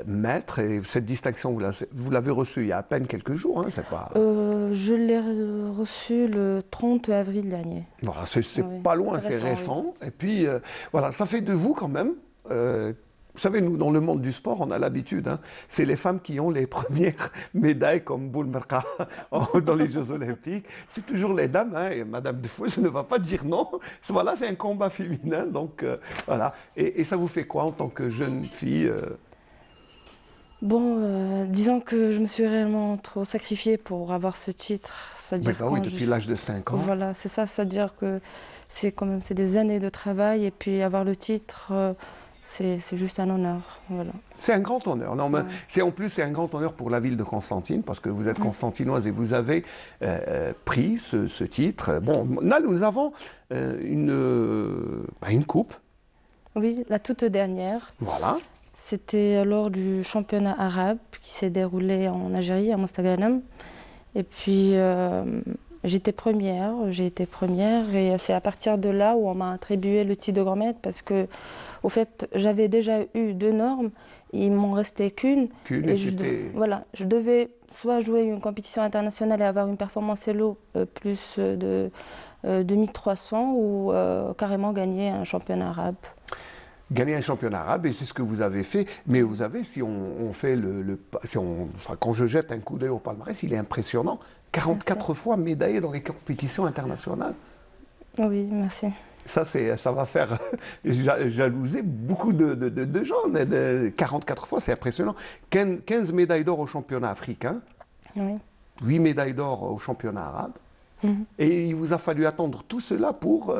maître, et cette distinction, vous l'avez reçue il y a à peine quelques jours, hein, c'est pas... Je l'ai reçu le 30 avril dernier. Voilà, c'est Oui, pas loin, c'est c'est récent, récent. Et puis, voilà, ça fait de vous quand même. Vous savez, nous, dans le monde du sport, on a l'habitude. Hein, c'est les femmes qui ont les premières médailles, comme Boulmerka dans les Jeux Olympiques. C'est toujours les dames. Hein, et Madame Defoe, je ne vais pas dire non. Voilà, c'est un combat féminin. Donc, voilà. Et ça vous fait quoi en tant que jeune fille Bon, disons que je me suis réellement trop sacrifiée pour avoir ce titre. C'est-à-dire bah oui, depuis l'âge de 5 ans. Voilà, c'est ça. C'est-à-dire que c'est quand même des années de travail et puis avoir le titre, c'est juste un honneur. Voilà. C'est un grand honneur. Non, mais Ouais. en plus, c'est un grand honneur pour la ville de Constantine, parce que vous êtes constantinoise et vous avez pris ce titre. Bon, là, nous avons une coupe. Oui, la toute dernière. Voilà. C'était lors du championnat arabe qui s'est déroulé en Algérie, à Mostaganem. Et puis j'ai été première et c'est à partir de là où on m'a attribué le titre de grand maître parce que, au fait, j'avais déjà eu 2 normes, il m'en restait qu'une. Et Voilà, je devais soit jouer une compétition internationale et avoir une performance Elo plus de 2300 ou carrément gagner un championnat arabe. Gagner un championnat arabe, et c'est ce que vous avez fait. Mais vous avez, si on fait quand je jette un coup d'œil au palmarès, il est impressionnant. 44 fois médaillé dans les compétitions internationales. Oui, merci. Ça va faire jalouser beaucoup de gens. 44 fois, c'est impressionnant. 15 médailles d'or au championnat africain, Oui. 8 médailles d'or au championnat arabe. Et il vous a fallu attendre tout cela pour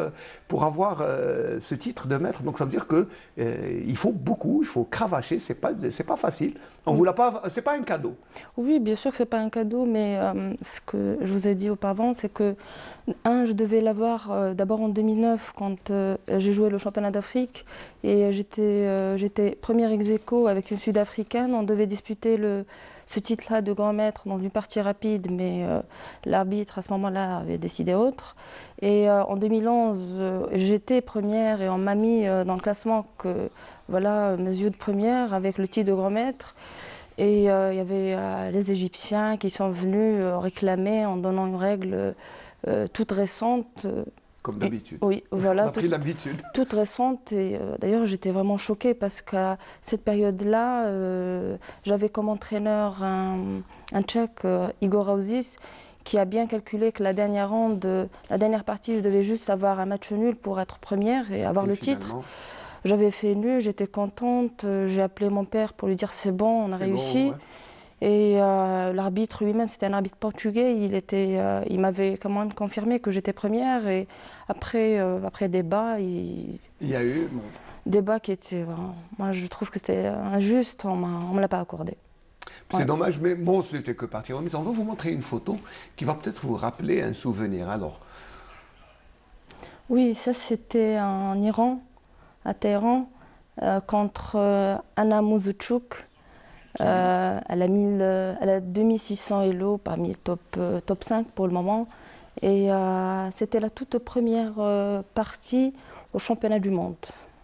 avoir ce titre de maître. Donc ça veut dire qu'il faut beaucoup, il faut cravacher, c'est pas facile. C'est pas un cadeau. Oui, bien sûr que c'est pas un cadeau, mais ce que je vous ai dit auparavant, c'est que, je devais l'avoir d'abord en 2009 quand j'ai joué le championnat d'Afrique et j'étais première ex aequo avec une Sud-Africaine. On devait disputer ce titre-là de grand maître dans une partie rapide, mais l'arbitre à ce moment-là avait décidé autre. Et en 2011, j'étais première et on m'a mis dans le classement voilà, mes yeux de première avec le titre de grand maître. Et il y avait les Égyptiens qui sont venus réclamer en donnant une règle toute récente. Comme d'habitude. Oui, voilà. On a pris l'habitude. Toute récente. Et d'ailleurs, j'étais vraiment choquée parce qu'à cette période-là, j'avais comme entraîneur un Tchèque, Igor Rauzis, qui a bien calculé que la dernière partie, je devais juste avoir un match nul pour être première et avoir le titre. J'avais fait nul, j'étais contente, j'ai appelé mon père pour lui dire c'est bon, on a réussi. Bon, ouais. Et l'arbitre lui-même, c'était un arbitre portugais, il m'avait quand même confirmé que j'étais première. Et après débat, il y a eu... Bon. Débat qui était... moi, je trouve que c'était injuste, on ne me l'a pas accordé. C'est dommage, mais bon, c'était que partie remise. On va vous montrer une photo qui va peut-être vous rappeler un souvenir. Alors. Oui, ça c'était en Iran, à Téhéran, contre Anna Muzuchuk. Elle a 2600 Elo parmi le top 5 pour le moment. Et c'était la toute première partie au championnat du monde.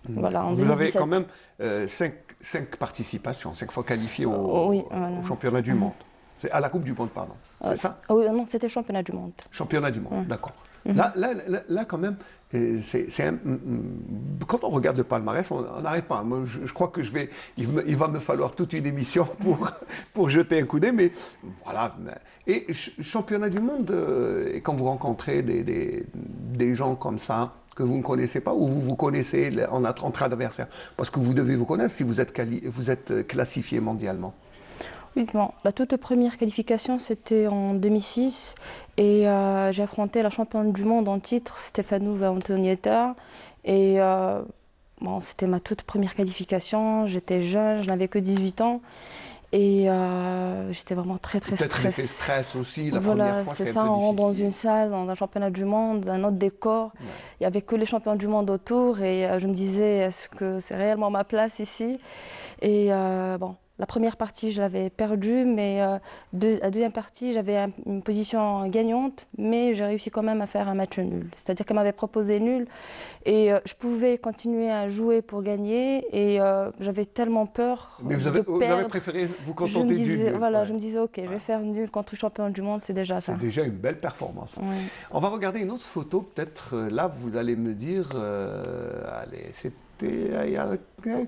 Voilà, en vous 2017. avez quand même 5 participations, 5 fois qualifiées au championnat du monde. C'est à la Coupe du Monde, pardon. C'est ça? Oui, non, c'était championnat du monde. Championnat du monde, d'accord. Là, quand même, quand on regarde le palmarès, on n'arrête pas. Moi, je crois que il va me falloir toute une émission pour jeter un coup d'œil, mais voilà. Et championnat du monde, et quand vous rencontrez des gens comme ça, que vous ne connaissez pas, ou vous connaissez entre adversaires, parce que vous devez vous connaître si vous êtes classifié mondialement. Oui, bon, la toute première qualification, c'était en 2006 et j'ai affronté la championne du monde en titre, Stefanou Antonietta. Et c'était ma toute première qualification, j'étais jeune, je n'avais que 18 ans. Et j'étais vraiment très Peut-être l'effet stressée. stress aussi, la Voilà, première fois, c'est c'est un ça, peu on rentre dans difficile. une salle, dans un championnat du monde, un autre décor. Ouais. Il n'y avait que les champions du monde autour et je me disais, est-ce que c'est réellement ma place ici? Et bon, la première partie, je l'avais perdue, mais la deuxième partie, j'avais une position gagnante, mais j'ai réussi quand même à faire un match nul. C'est-à-dire qu'elle m'avait proposé nul et je pouvais continuer à jouer pour gagner et j'avais tellement peur Mais de vous avez perdre. préféré vous Je me contenter du disais, nul. voilà, Ouais. je me disais, ok, je Ouais. vais faire nul contre le champion du monde, c'est déjà C'est ça. déjà une belle performance. Ouais. On va regarder une autre photo, peut-être là, vous allez me dire, allez, c'était,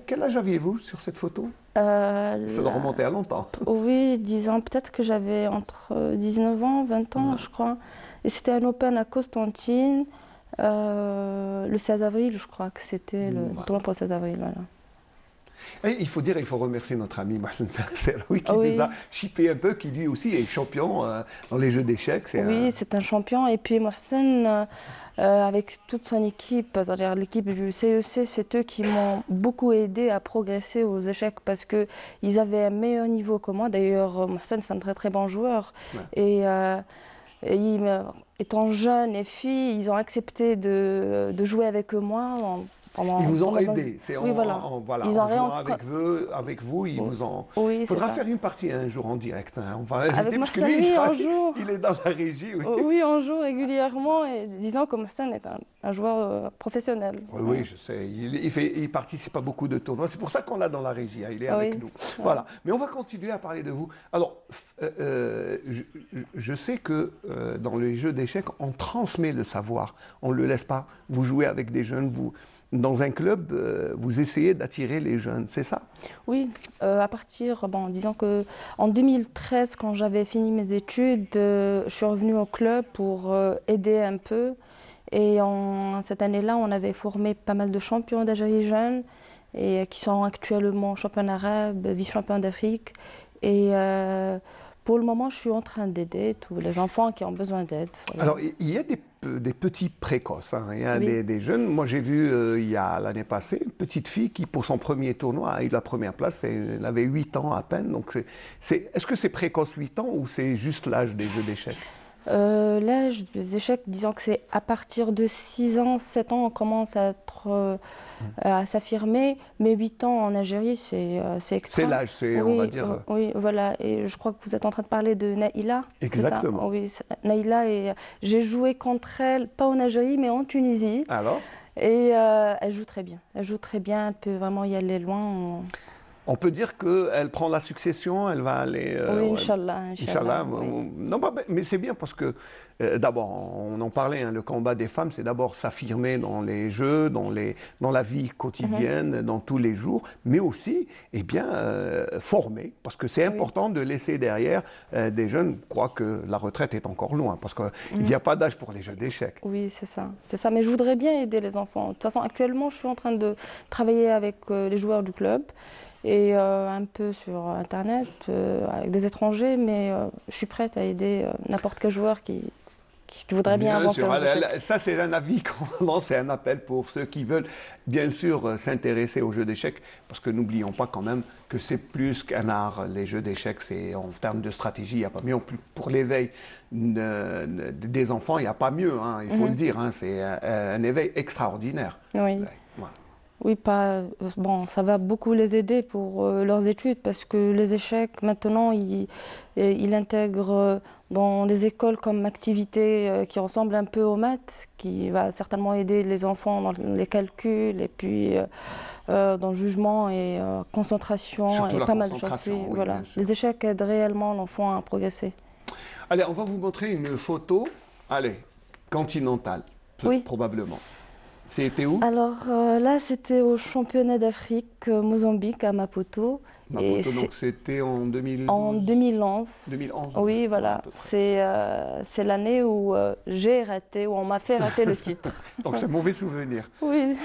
quel âge aviez-vous sur cette photo? Ça doit remonter à longtemps. Oui, disons peut-être que j'avais entre 19 ans, 20 ans, je crois. Et c'était un Open à Constantine, le 16 avril, je crois que c'était le tournoi pour le 16 avril. Voilà. Et il faut dire, il faut remercier notre ami Mohsen Serraoui qui Oui. nous a chippé un peu, qui lui aussi est champion dans les jeux d'échecs. Oui, c'est un champion. Et puis Mohsen, avec toute son équipe, c'est-à-dire l'équipe du CEC, c'est eux qui m'ont beaucoup aidé à progresser aux échecs parce qu'ils avaient un meilleur niveau que moi. D'ailleurs, Mohsen, c'est un très très bon joueur. Ouais. Et étant jeune et fille, ils ont accepté de jouer avec moi. Ils vous ont aidé. C'est Oui, voilà. voilà, Ils en ont jouant rien- avec vous, ils vous ont. Oui, Il c'est faudra ça. faire une partie un jour en direct. Hein. On va Avec inviter, parce que Mohsen, lui, oui, un jour. il est dans la régie. Oui, Oui, on joue régulièrement et disons que Mohsen est un joueur professionnel. oui, oui, je sais. Il participe à beaucoup de tournois. C'est pour ça qu'on l'a dans la régie. Hein. Il est Oui. avec nous. Voilà. Mais on va continuer à parler de vous. Alors, je sais que dans les jeux d'échecs, on transmet le savoir. On ne le laisse pas. Vous jouez avec des jeunes. Dans un club, vous essayez d'attirer les jeunes. C'est ça? Oui, à partir, disons que en 2013, quand j'avais fini mes études, je suis revenue au club pour aider un peu. Et cette année-là, on avait formé pas mal de champions d'Algérie jeunes et qui sont actuellement champions arabes, vice-champions d'Afrique. Et pour le moment, je suis en train d'aider tous les enfants qui ont besoin d'aide. Voilà. Alors, il y a des petits précoces. Hein. Il y a Oui. des jeunes. Moi, j'ai vu il y a l'année passée une petite fille qui, pour son premier tournoi, a eu la première place. Elle avait 8 ans à peine. Donc, est-ce que c'est précoce 8 ans ou c'est juste l'âge des jeux d'échecs? L'âge des échecs, disons que c'est à partir de 6 ans, 7 ans, on commence à s'affirmer, mais 8 ans en Algérie, c'est extra. C'est l'âge, on Oui, va dire. oui, voilà. Et je crois que vous êtes en train de parler de Naïla. c'est ça? Exactement. Oui, Naïla, et j'ai joué contre elle, pas en Algérie, mais en Tunisie. Alors, Et elle joue très bien. Elle joue très bien, elle peut vraiment y aller loin. on peut dire qu'elle prend la succession, elle va aller. Oui, Ouais, Inch'Allah. Inch'Allah. Oui. Non, mais c'est bien parce que, d'abord, on en parlait, hein, le combat des femmes, c'est d'abord s'affirmer dans les jeux, dans la vie quotidienne, dans tous les jours, mais aussi, eh bien, former, parce que c'est important de laisser derrière des jeunes. Je crois que la retraite est encore loin, parce qu'il n'y a pas d'âge pour les jeux d'échecs. Oui, c'est ça. C'est ça. Mais je voudrais bien aider les enfants. De toute façon, actuellement, je suis en train de travailler avec les joueurs du club et un peu sur Internet avec des étrangers, mais je suis prête à aider n'importe quel joueur qui voudrait bien avancer sûr. aux échecs. Ça, c'est un avis qu'on lance, c'est un appel pour ceux qui veulent, bien sûr, s'intéresser aux jeux d'échecs, parce que n'oublions pas quand même que c'est plus qu'un art. Les jeux d'échecs, c'est en termes de stratégie, il n'y a pas mieux. Pour l'éveil des enfants, il n'y a pas mieux, hein, il faut le dire. Hein, c'est un éveil extraordinaire. Oui. Voilà. Oui, ça va beaucoup les aider pour leurs études parce que les échecs, maintenant, ils intègrent dans des écoles comme activité qui ressemble un peu aux maths, qui va certainement aider les enfants dans les calculs et puis dans le jugement et concentration Surtout et la pas mal de choses. concentration, oui, Voilà. bien sûr. Les échecs aident réellement l'enfant à progresser. Allez, on va vous montrer une photo, allez, continentale, Oui. probablement. C'était où? Alors là, c'était au championnat d'Afrique, Mozambique, à Maputo. Et Maputo, donc c'était en 2012. en 2011. 2011. Oui, à voilà. peu près. C'est l'année où j'ai raté, où on m'a fait rater le titre. Donc c'est un mauvais souvenir. Oui.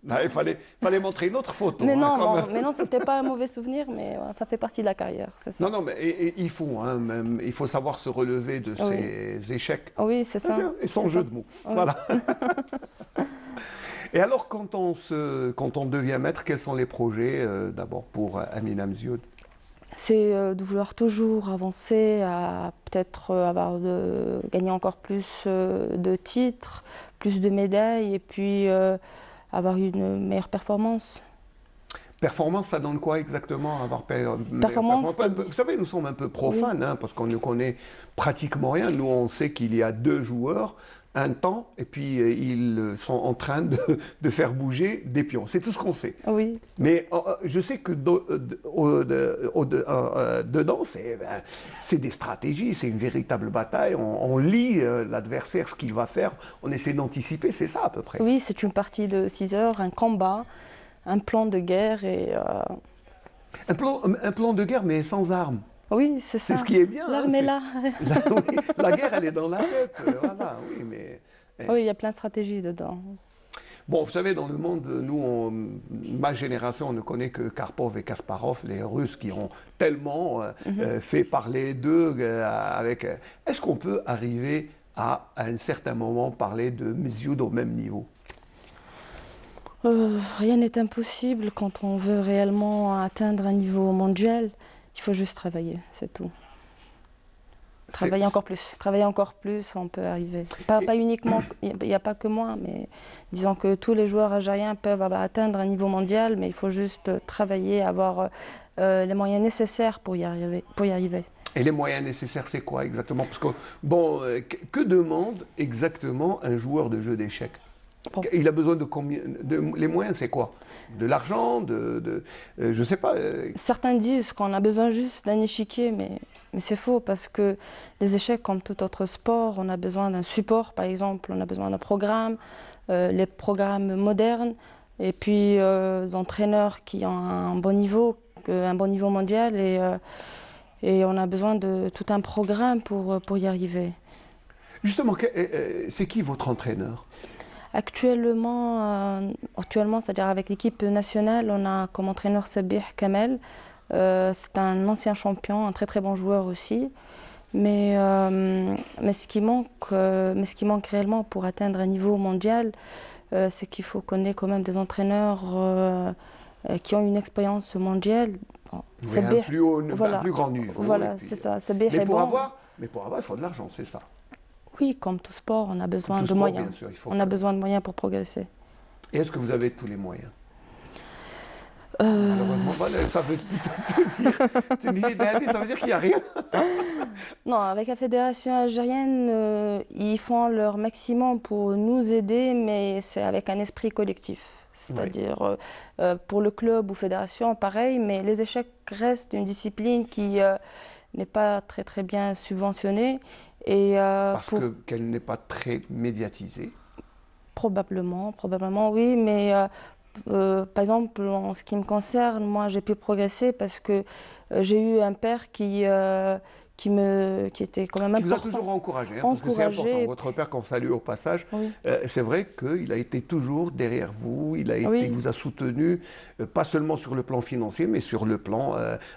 Là, il fallait montrer une autre photo. Mais hein, non, quand même. mais non, c'était pas un mauvais souvenir, mais ça fait partie de la carrière, c'est ça. Non, non, mais il faut, hein, même, il faut savoir se relever de ces échecs. Oui, c'est ça. Et sans C'est jeu ça. de mots. Oui. Voilà. Et alors, quand on devient maître, quels sont les projets d'abord pour Amine Amzioud? c'est de vouloir toujours avancer, à peut-être gagner encore plus de titres, plus de médailles et puis avoir une meilleure performance. Performance, ça donne quoi exactement avoir Performance, Vous savez, nous sommes un peu profanes, hein, parce qu'on ne connaît pratiquement rien. Nous, on sait qu'il y a deux joueurs, un temps, et puis ils sont en train de faire bouger des pions. C'est tout ce qu'on sait. Oui, Mais je sais que dedans, c'est des stratégies, c'est une véritable bataille. On lit l'adversaire, ce qu'il va faire, on essaie d'anticiper, c'est ça à peu près. oui, c'est une partie de 6 heures, un combat, un plan de guerre et Un plan de guerre, mais sans armes. oui, c'est ça. C'est ce qui est bien. Hein, L'arme est là. Oui, la guerre, elle est dans la tête. Voilà, oui, mais. Oui, il y a plein de stratégies dedans. Bon, vous savez, dans le monde, nous, ma génération, on ne connaît que Karpov et Kasparov, les Russes qui ont tellement fait parler d'eux avec. Est-ce qu'on peut arriver à un certain moment, parler de Mezioud au même niveau? Rien n'est impossible quand on veut réellement atteindre un niveau mondial. Il faut juste travailler, c'est tout. Travailler encore plus, on peut arriver. Pas uniquement, il n'y a pas que moi, mais disons que tous les joueurs algériens peuvent atteindre un niveau mondial, mais il faut juste travailler, avoir les moyens nécessaires pour y arriver. Et les moyens nécessaires, c'est quoi exactement? Parce que, bon, que demande exactement un joueur de jeu d'échecs? Bon. Il a besoin de combien? Les moyens, c'est quoi? De l'argent, je sais pas. Certains disent qu'on a besoin juste d'un échiquier, mais c'est faux parce que les échecs, comme tout autre sport, on a besoin d'un support, par exemple, on a besoin d'un programme, les programmes modernes, et puis d'entraîneurs qui ont un bon niveau mondial, et on a besoin de tout un programme pour y arriver. Justement, c'est qui votre entraîneur? Actuellement, c'est-à-dire avec l'équipe nationale, on a comme entraîneur Sabih Kamel. C'est un ancien champion, un très très bon joueur aussi. Mais ce qui manque réellement pour atteindre un niveau mondial, c'est qu'il faut qu'on ait quand même des entraîneurs qui ont une expérience mondiale. Bon, Oui, un plus grand niveau. Voilà, puis, c'est ça. Sabih mais est pour bon. avoir, il faut de l'argent, c'est ça. Oui, comme tout sport, on a besoin Tout de sport, moyens. bien sûr, il faut On a besoin de moyens pour progresser. Et est-ce que vous avez tous les moyens? Malheureusement, voilà, ça veut tout dire. Ça veut dire qu'il n'y a rien. Non, avec la fédération algérienne, ils font leur maximum pour nous aider, mais c'est avec un esprit collectif. C'est-à-dire, pour le club ou fédération, pareil, mais les échecs restent une discipline qui n'est pas très très bien subventionnée. Et, Parce qu'elle n'est pas très médiatisée. Probablement, oui, mais par exemple, en ce qui me concerne, moi j'ai pu progresser parce que j'ai eu un père qui était quand même Qui vous a important. toujours encouragé, hein, parce que c'est important. Votre père, qu'on salue au passage, Oui. c'est vrai qu'il a été toujours derrière vous, Oui. il vous a soutenu, pas seulement sur le plan financier, mais sur le plan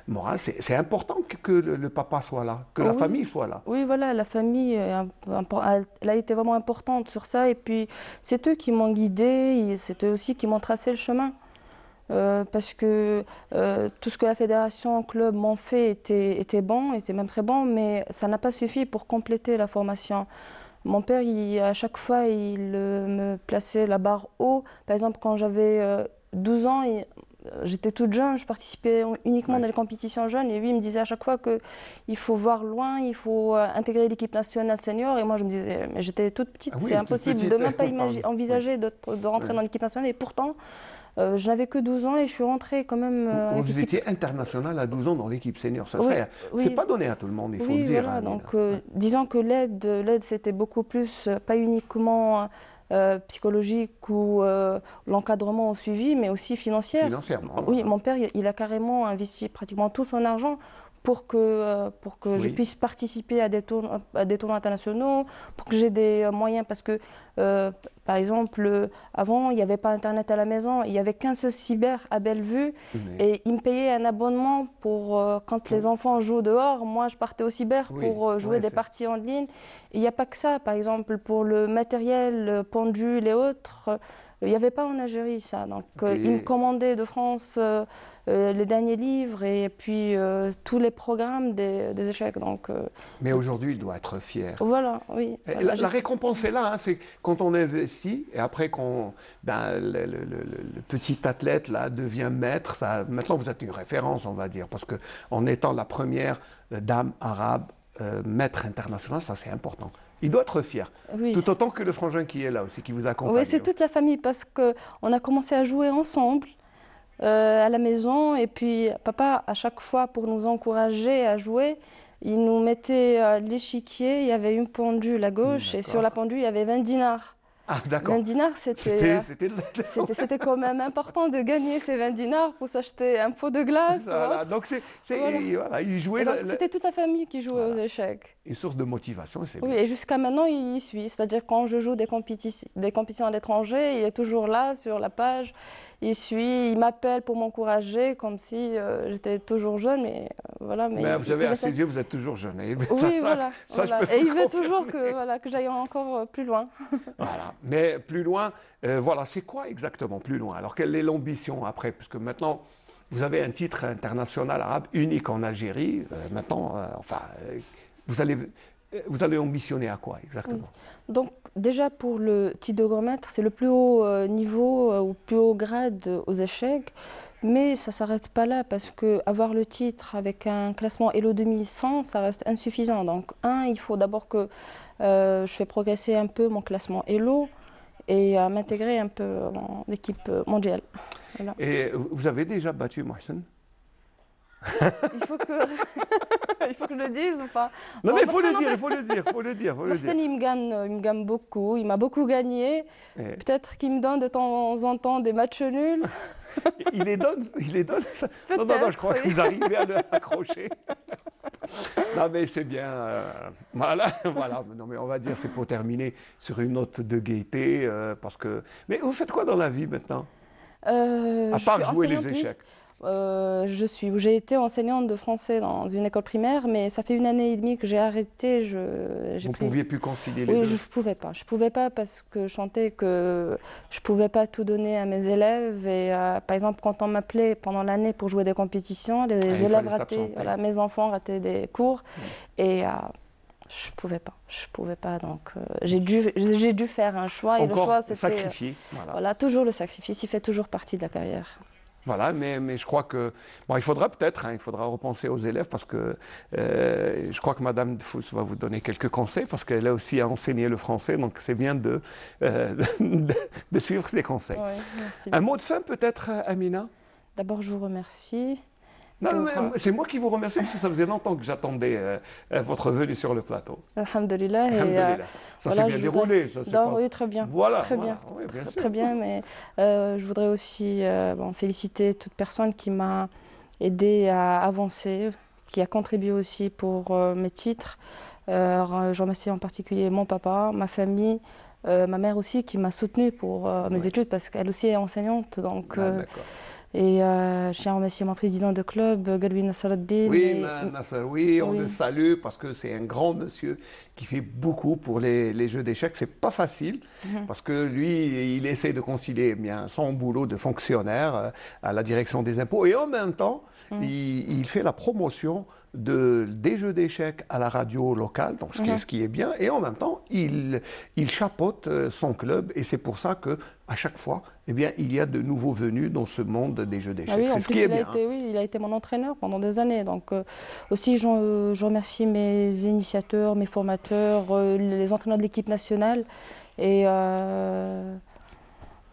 moral. C'est important que le papa soit là, que la Oui. famille soit là. Oui, voilà, la famille, elle a été vraiment importante sur ça. Et puis, c'est eux qui m'ont guidée, c'est eux aussi qui m'ont tracé le chemin. Parce que tout ce que la fédération, le club m'ont fait était bon, était même très bon, mais ça n'a pas suffi pour compléter la formation. Mon père, à chaque fois, il me plaçait la barre haut. Par exemple, quand j'avais 12 ans, j'étais toute jeune, je participais uniquement dans les compétitions jeunes, et lui, il me disait à chaque fois qu'il faut voir loin, il faut intégrer l'équipe nationale senior. Et moi, je me disais, mais j'étais toute petite, c'est impossible de même pas envisager de rentrer dans l'équipe nationale. Et pourtant, je n'avais que 12 ans et je suis rentrée quand même. Vous étiez international à 12 ans dans l'équipe senior. Ça, oui, c'est pas donné à tout le monde, il faut le dire. Voilà, hein, donc, disons que l'aide, c'était beaucoup plus, pas uniquement psychologique ou l'encadrement au suivi, mais aussi financière. Financièrement. Oui, mon père, il a carrément investi pratiquement tout son argent pour que je puisse participer à des tournois internationaux, pour que j'ai des moyens, parce que, par exemple, avant, il n'y avait pas Internet à la maison, il n'y avait qu'un seul cyber à Bellevue, et il me payait un abonnement pour, quand les enfants jouent dehors, moi je partais au cyber pour jouer des parties en ligne. Il n'y a pas que ça, par exemple, pour le matériel, pendule et autres, Il n'y avait pas en Algérie ça. Donc, Ok. ils me commandaient de France les derniers livres et puis tous les programmes des échecs. Donc, Mais aujourd'hui, il doit être fier. voilà, oui. Et Voilà, la récompense est là, hein, c'est quand on investit et après quand le petit athlète là devient maître, ça, maintenant vous êtes une référence, on va dire, parce que en étant la première dame arabe maître international, ça c'est important. Il doit être fier, oui. tout autant que le frangin qui est là aussi, qui vous accompagne. Oui, c'est toute la famille parce qu'on a commencé à jouer ensemble à la maison et puis papa, à chaque fois pour nous encourager à jouer, il nous mettait l'échiquier, il y avait une pendule à gauche et sur la pendule il y avait 20 dinars. Ah d'accord. 20 dinars, c'était quand même important de gagner ces 20 dinars pour s'acheter un pot de glace. Voilà, donc voilà, il jouait. C'était toute la famille qui jouait aux échecs. Une source de motivation, c'est Oui, bien. et jusqu'à maintenant, il y suit. C'est-à-dire quand je joue des compétitions à l'étranger, il est toujours là sur la page. Il suit, il m'appelle pour m'encourager, comme si j'étais toujours jeune, mais voilà. Mais vous savez, à ses yeux, vous êtes toujours jeune. Oui, voilà. Je et il veut toujours que j'aille encore plus loin. Voilà. Mais plus loin, voilà, c'est quoi exactement plus loin? Alors, quelle est l'ambition après? Puisque maintenant, vous avez un titre international arabe unique en Algérie. Maintenant, vous allez ambitionner à quoi exactement? Oui. Donc, déjà pour le titre de grand maître, c'est le plus haut niveau ou plus haut grade aux échecs. Mais ça ne s'arrête pas là parce qu'avoir le titre avec un classement Elo 2100, ça reste insuffisant. Donc, il faut d'abord que je fais progresser un peu mon classement Elo et m'intégrer un peu dans l'équipe mondiale. Voilà. Et vous avez déjà battu Mohsen? Il faut que je le dise ou pas? Non, mais il faut le dire. Mohsen, il me gagne beaucoup, il m'a beaucoup gagné. Peut-être qu'il me donne de temps en temps des matchs nuls. Il les donne ça. Non, je crois que vous arrivez à le accrocher. Non, mais c'est bien. Voilà. Non, mais on va dire, c'est pour terminer sur une note de gaieté. Parce que... Mais vous faites quoi dans la vie maintenant? À part jouer les échecs. J'ai été enseignante de français dans une école primaire, mais ça fait 1 année et demie que j'ai arrêté. Vous ne pouviez plus concilier les deux? Oui, je ne pouvais pas parce que je sentais que je ne pouvais pas tout donner à mes élèves. Et par exemple, quand on m'appelait pendant l'année pour jouer des compétitions, les élèves rataient, mes enfants rataient des cours. Et je ne pouvais pas. Donc j'ai dû faire un choix. Encore et le choix, c'était sacrifié. Voilà, toujours le sacrifice, il fait toujours partie de la carrière. Voilà, mais je crois que... Bon, il faudra peut-être, il faudra repenser aux élèves parce que je crois que Madame Fous va vous donner quelques conseils parce qu'elle a aussi enseigné le français, donc c'est bien de suivre ses conseils. Oui, merci. Un mot de fin peut-être, Amina? D'abord, je vous remercie. Non, c'est moi qui vous remercie parce que ça faisait longtemps que j'attendais votre venue sur le plateau. Alhamdulillah. Ça s'est bien déroulé. Oui, très bien. Voilà. Très bien. Oui, bien sûr. Très bien, mais je voudrais aussi féliciter toute personne qui m'a aidé à avancer, qui a contribué aussi pour mes titres. Je remercie en particulier mon papa, ma famille, ma mère aussi qui m'a soutenue pour mes études parce qu'elle aussi est enseignante. Donc, d'accord. Et je tiens à remercier mon président de club, Galbi Nassareddin. Oui, Nasser, on le salue parce que c'est un grand monsieur qui fait beaucoup pour les jeux d'échecs. C'est pas facile parce que lui, il essaie de concilier bien son boulot de fonctionnaire à la direction des impôts et en même temps, il fait la promotion des jeux d'échecs à la radio locale, donc ce qui est bien, et en même temps, il chapeaute son club, et c'est pour ça que à chaque fois, eh bien, il y a de nouveaux venus dans ce monde des jeux d'échecs. Oui, c'est ce qui est bien. Oui, il a été mon entraîneur pendant des années. Donc aussi, je remercie mes initiateurs, mes formateurs, les entraîneurs de l'équipe nationale, et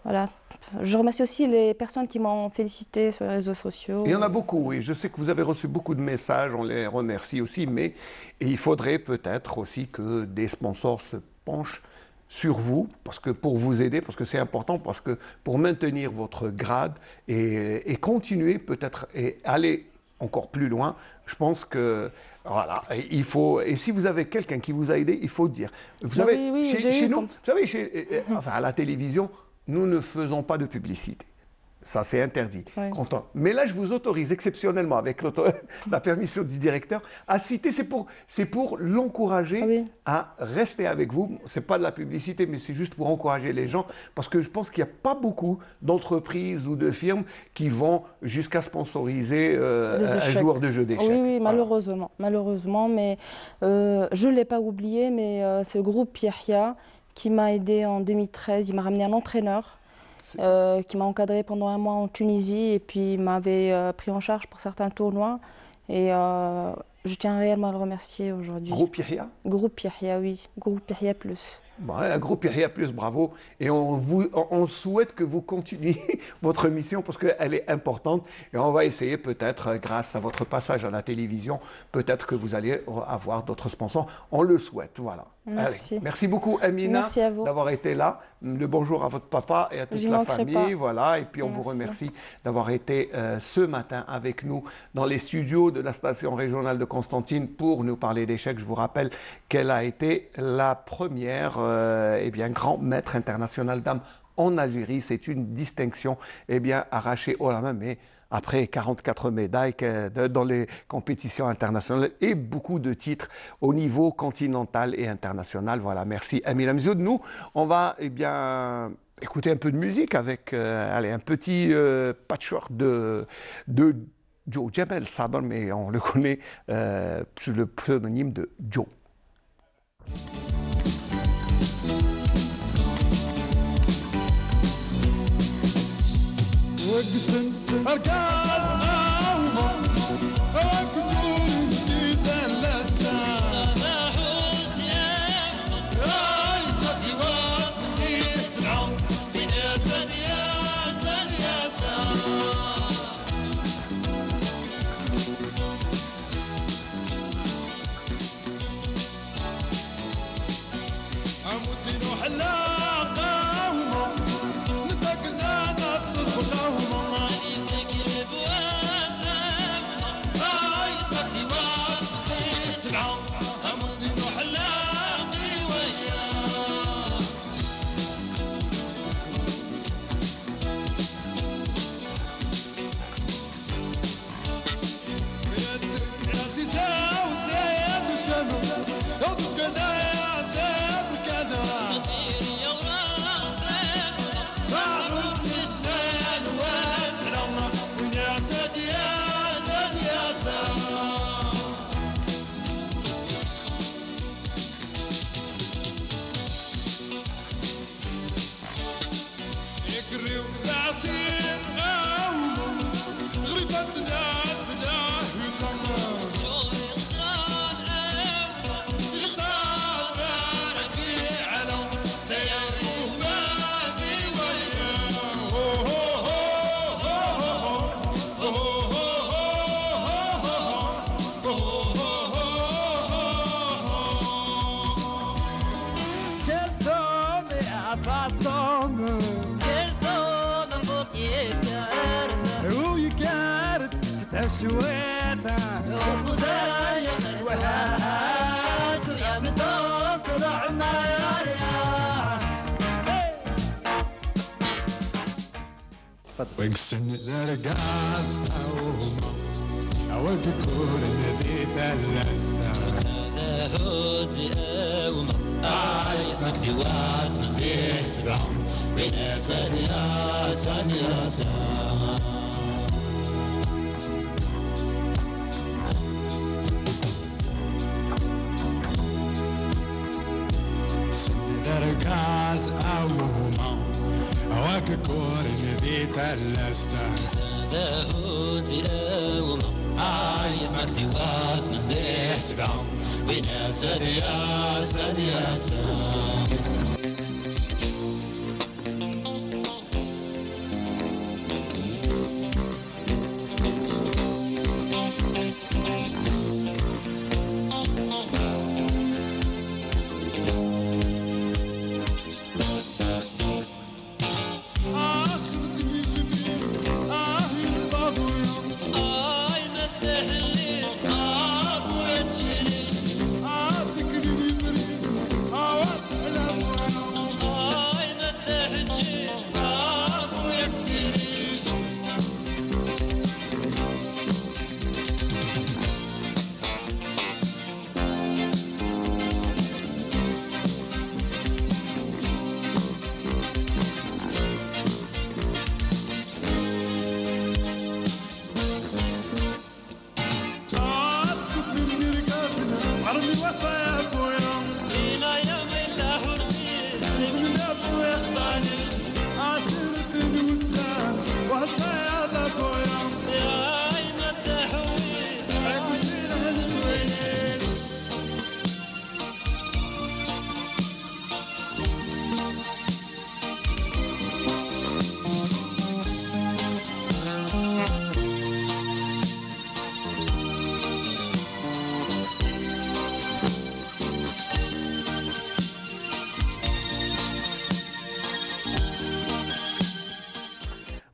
voilà. Je remercie aussi les personnes qui m'ont félicité sur les réseaux sociaux. Il y en a beaucoup, oui. Je sais que vous avez reçu beaucoup de messages, on les remercie aussi, mais il faudrait peut-être aussi que des sponsors se penchent sur vous, parce que pour vous aider, parce que c'est important, parce que pour maintenir votre grade et continuer peut-être et aller encore plus loin, je pense que voilà, il faut. Et si vous avez quelqu'un qui vous a aidé, il faut le dire. Vous savez, chez nous, vous savez, à la télévision, nous ne faisons pas de publicité. Ça, c'est interdit. Oui. Content. Mais là, je vous autorise exceptionnellement, avec la permission du directeur, à citer. C'est pour l'encourager Oui. à rester avec vous. C'est pas de la publicité, mais c'est juste pour encourager les gens. Parce que je pense qu'il n'y a pas beaucoup d'entreprises ou de firmes qui vont jusqu'à sponsoriser un échecs. joueur de jeu d'échecs. Oui, oui, Voilà. malheureusement, mais je ne l'ai pas oublié, mais c'est le groupe Yahya qui m'a aidé en 2013. Il m'a ramené un entraîneur qui m'a encadré pendant un mois en Tunisie et puis il m'avait pris en charge pour certains tournois. Et je tiens réellement à le remercier aujourd'hui. Groupe Yahya. Groupe Yahya, oui. Groupe Yahya Plus. Bon, un groupe Yahya Plus, bravo. Et on souhaite que vous continuiez votre mission parce qu'elle est importante. Et on va essayer peut-être, grâce à votre passage à la télévision, peut-être que vous allez avoir d'autres sponsors. On le souhaite, voilà. Merci. Allez, merci beaucoup, Amina, Merci à vous. d'avoir été là. Le bonjour à votre papa et à toute J'y la manquerai famille. pas. Voilà. Et puis on vous Merci. remercie d'avoir été ce matin avec nous dans les studios de la station régionale de Constantine pour nous parler d'échecs. Je vous rappelle qu'elle a été la première grand maître international d'âme en Algérie. C'est une distinction arrachée haut la main, mais après 44 médailles dans les compétitions internationales et beaucoup de titres au niveau continental et international. Voilà, merci Amina Mzoud. Nous, on va écouter un peu de musique avec un petit patchwork de Joe Jebel Sabr, mais on le connaît sous le pseudonyme de Joe. وقسمت اركان اوما اكون جديد الاسنان راحت يا راي قبل وقت يسمعون بنا ثانية اموت نروح اللاقاوما نتقنا نطلب قوما هاي قبل وقت يسمعون اموت نروح اللاقي وياه سويتا وزايق الوهاز يا مدوك العمار وقسم الارقاز اوما اود كور نديت الاستاذ هوزي اوما عايز مكدوات من غير سبعون بين ثانية ثانية الارقاز اوما اواك كور نديت الاستاذ هوزي اوما عايز مكدوات من غير سبعون بين ثانية ثانية لا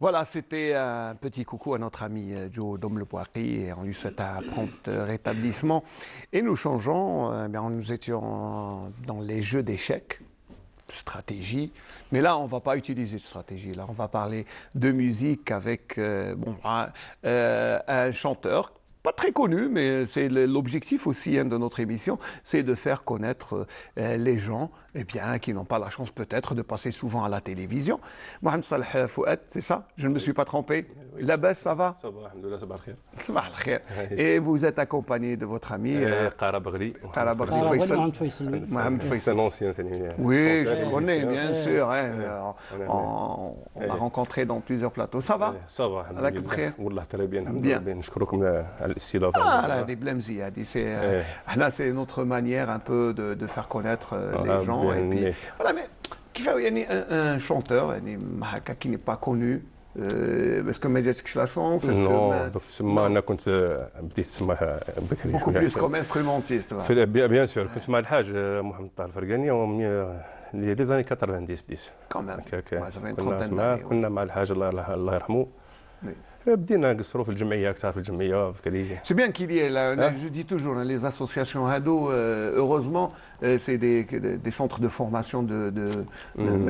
Voilà, c'était un petit coucou à notre ami Joe Domlepouaki et on lui souhaite un prompt rétablissement. Et nous changeons, nous étions dans les jeux d'échecs, stratégie, mais là on ne va pas utiliser de stratégie, là on va parler de musique avec un chanteur. Pas très connu, mais c'est l'objectif aussi de notre émission, c'est de faire connaître les gens qui n'ont pas la chance peut-être de passer souvent à la télévision. Mohamed Saleh Fouad, c'est ça? Je ne me suis pas trompé. La baisse, ça va? Ça va, alhamdoulilah, ça va bien. Sabah al-khair. Et vous êtes accompagné de votre ami Qara Baghli. Qara Baghli Faisal. Mohamed C'est Faisal. un ancien. Oui, je le connais, bien sûr. On l'a rencontré dans plusieurs plateaux. Ça va? Ça va, alhamdoulilah. Wallah, très bien. Bien. نشكركم على الاستضافة. Ah, des blèmes ziyadi. C'est notre manière un peu de faire connaître les gens. Et puis, voilà, mais il y a un chanteur qui n'est pas connu. Est-ce que ما جاتكش la chance? Non, تسمى أنا كنت بديت تسمى بكري. Beaucoup plus comme instrumentiste. Bien sûr, كنت مع الحاج محمد طاهر الفرقاني les années 90 بديت. Quand même. Ça fait une trentaine d'années. كنا مع الحاج الله يرحمه. بدينا نقصروا في الجمعيه اكثر في الجمعيه بكري. C'est bien qu'il y ait là, je dis toujours, les associations ados, heureusement, c'est des centres de formation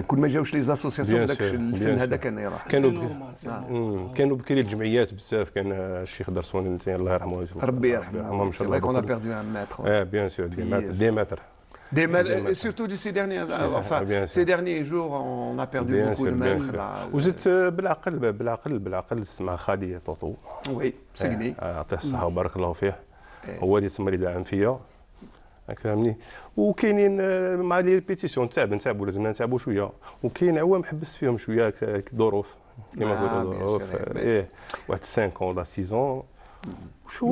كل ما جاوش les associations داك السن هذا كان يروح. كانوا بكري الجمعيات بزاف، كان الشيخ درسون الله يرحمه. ربي يرحمه. C'est vrai qu'on a perdu un maître. Bien sûr, des maîtres. Surtout ces derniers jours, on a perdu beaucoup de maîtres. وزدت بالعقل مع خالي طوطو. Oui, سجني. يعطيه الصحة وبارك الله فيه. هو اللي تسمى لي داعم فيا. فهمني. وكاينين مع لي ريبيتيسيون نتعبوا لازمنا نتعبوا شويه، وكاين عوام حبست فيهم شويه ظروف كما نقولوا ظروف. واحد 5 ans ولا 6 ans.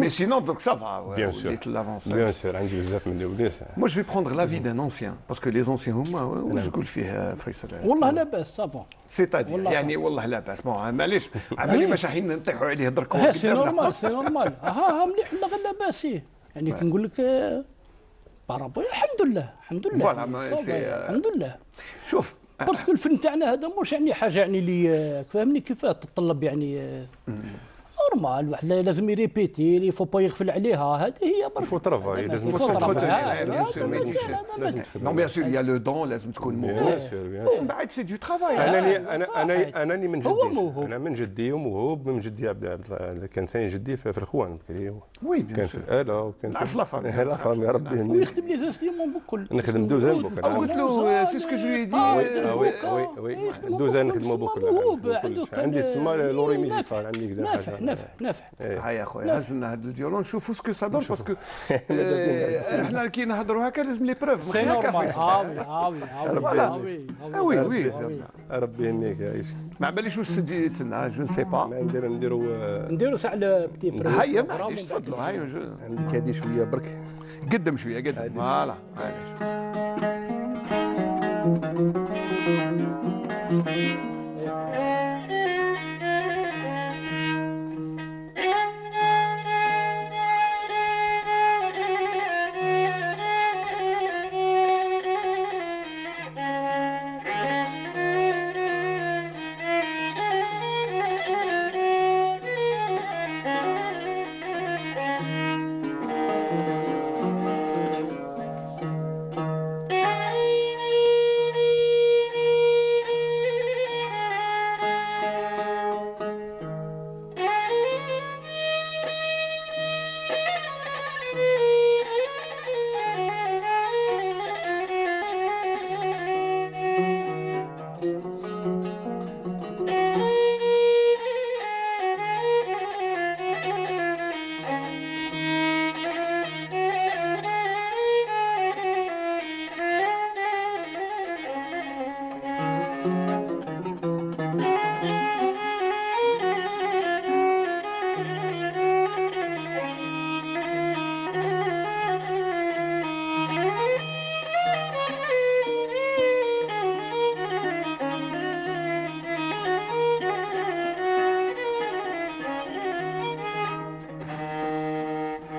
Mais sinon, donc ça va. Bien sûr. Bien sûr. Moi, je vais prendre l'avis d'un ancien, parce que les anciens, واش تقول فيه فيصل؟ والله لا باس صافا. C'est-à-dire يعني والله لا باس. معليش عمالي ما شاحين نطيحوا عليه درك. سي نورمال سي نورمال. ها مليح لا غير لا باس. يعني كنقول لك بارابول الحمد لله الحمد لله. الحمد لله. شوف باسكو الفن تاعنا هذا مش يعني حاجه يعني اللي فهمني كيف تتطلب يعني نورمال، واحد لازم يريبيتي، لي فو با يغفل عليها، هذه هي برك. فو ترافاي لازم Non, bien sûr, il y a le don, لازم تكون موهوب. ومن بعد سي دو ترافاي. أنني من جدي. أنا من جدي وموهوب من جدي كان ثاني جدي في الخوان بكري. وي كان في الآلة وكان نعرف لا فامي. لا فامي ربي يهنيه. ويخدم لي زانسيمون بكل. نخدم دوزان بكل. قلت له سي سكو جو لي دي. وي دوزان نخدموا بكل. عندي تسمى لوري ميزيكال عندي كذا. نافع. هاي يا خويا هزنا هذا الفيولون نشوفوا سكو سا دون باسكو احنا كي نهضروا هكا لازم لي بروف. سي نورمال. وي ربي يهنيك عايش. ما باليش واش سجلت لنا جو نسي با. نديروا ساعه بتي بروف. هيا معليش تفضلوا هاي عندك هذه شويه برك. قدم شويه قدم فوالا.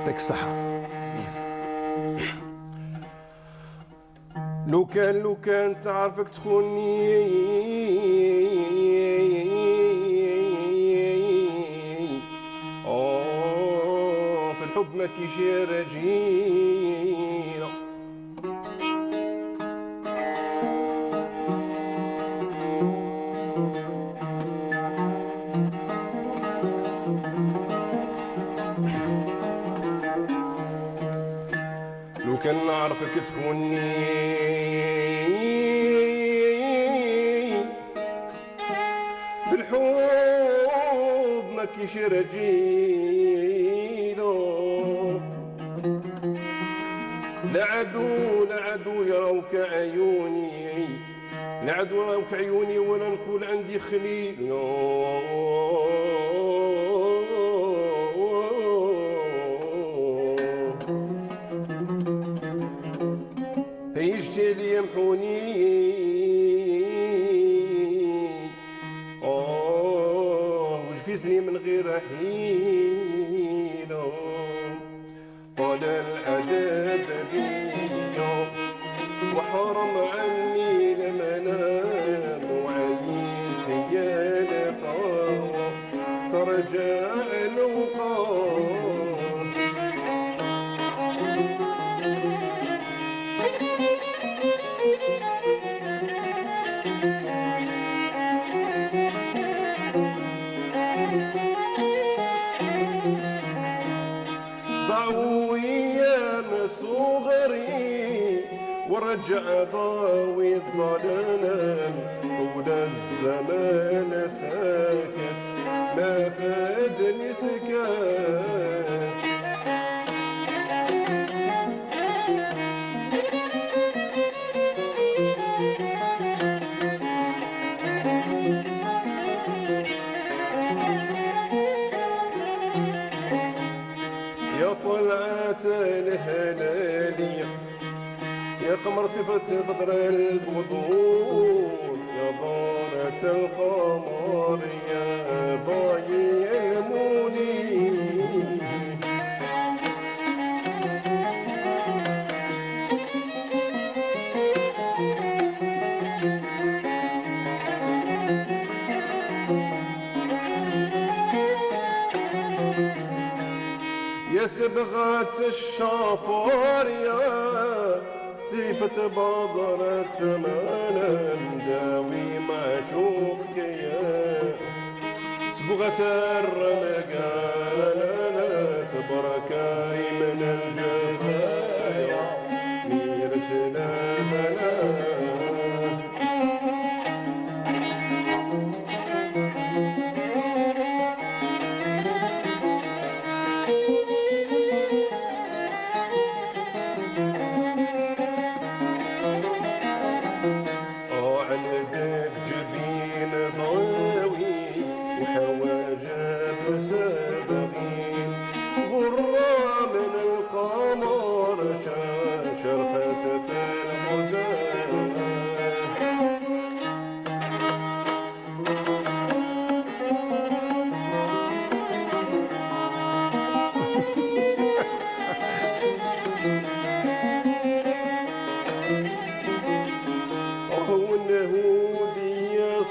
يعطيك الصحة. لو كان تعرفك تخوني الحب ما كيشير جينا لو كان نعرفك تخوني في الحب ما كيشير جينا لا عدو يراوك عيوني لا عدو يراوك عيوني ولا نقول عندي خليل هيجتي لي يمحوني وجفيتني من غير حين قال العذاب بيا وحرم عني المنام وعييت يا لقاء ترجع الوقار ضاعوا ايام صغري ورجع ضاوي الظلام ولا الزمان ساكت ما فادني سكات يا طلعة الهلالية يا قمر صفة بدر البدور يا ضارة القمر يا ضايع المنير يا صبغة الشافور يا صفة بضرة منام داوي معشوقك يا صبغة الرمقان تبركاي من الجفايا ميرتنا منام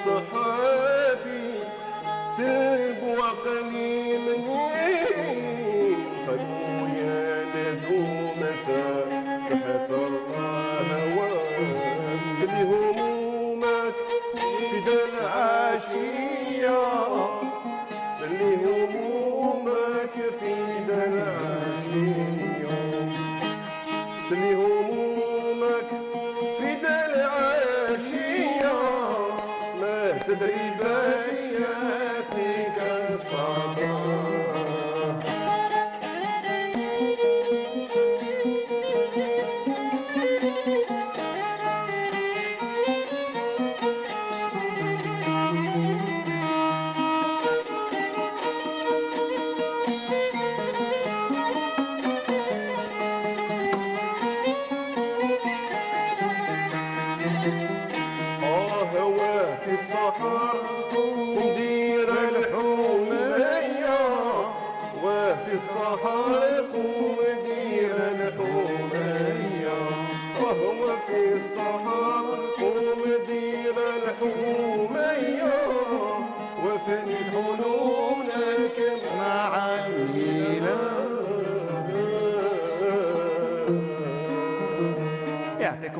صحابي سلب وقليل منين قالوا يا ندومة تحت الهوام تلي همومك في ذا العشية تلي همومك في ذا العشية تلي همومك في ذا العشية تدري بشياتك الصباح هواه في الصحراء ومدير الحومية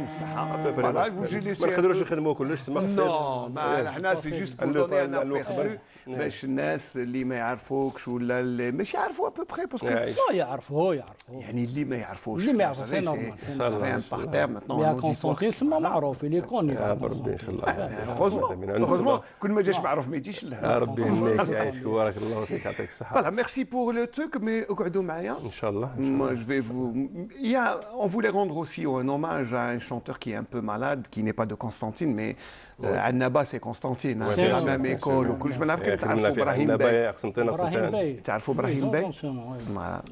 يعطيكم الصحه. فوالا vous ما نقدروش نخدموا كلش تما خصنا نو ما حنا سي جوست بور دوني ان ابيرسو باش الناس اللي ما يعرفوكش ولا اللي مش يعرفوا ابو بري باسكو لا يعرفوا يعني اللي ما يعرفوش اللي ما يعرفوش سي نورمال ان بارتير يا كونستانتين سما معروف اللي يكون يا ربي ان شاء الله هوزمون كل ما جاش معروف ما يجيش يا لها. ربي يهنيك يعيشك بارك الله فيك يعطيك الصحه. فوالا ميرسي بور لو تروك مي اقعدوا معايا. ان شاء الله. Moi, je vais vous. On voulait rendre aussi un hommage à un chanteur qui est un peu malade, qui n'est pas de Constantine, mais Annaba, c'est Constantine. C'est la même école. Je me rappelle que tu as Brahim Bey. Tu as Brahim Bey.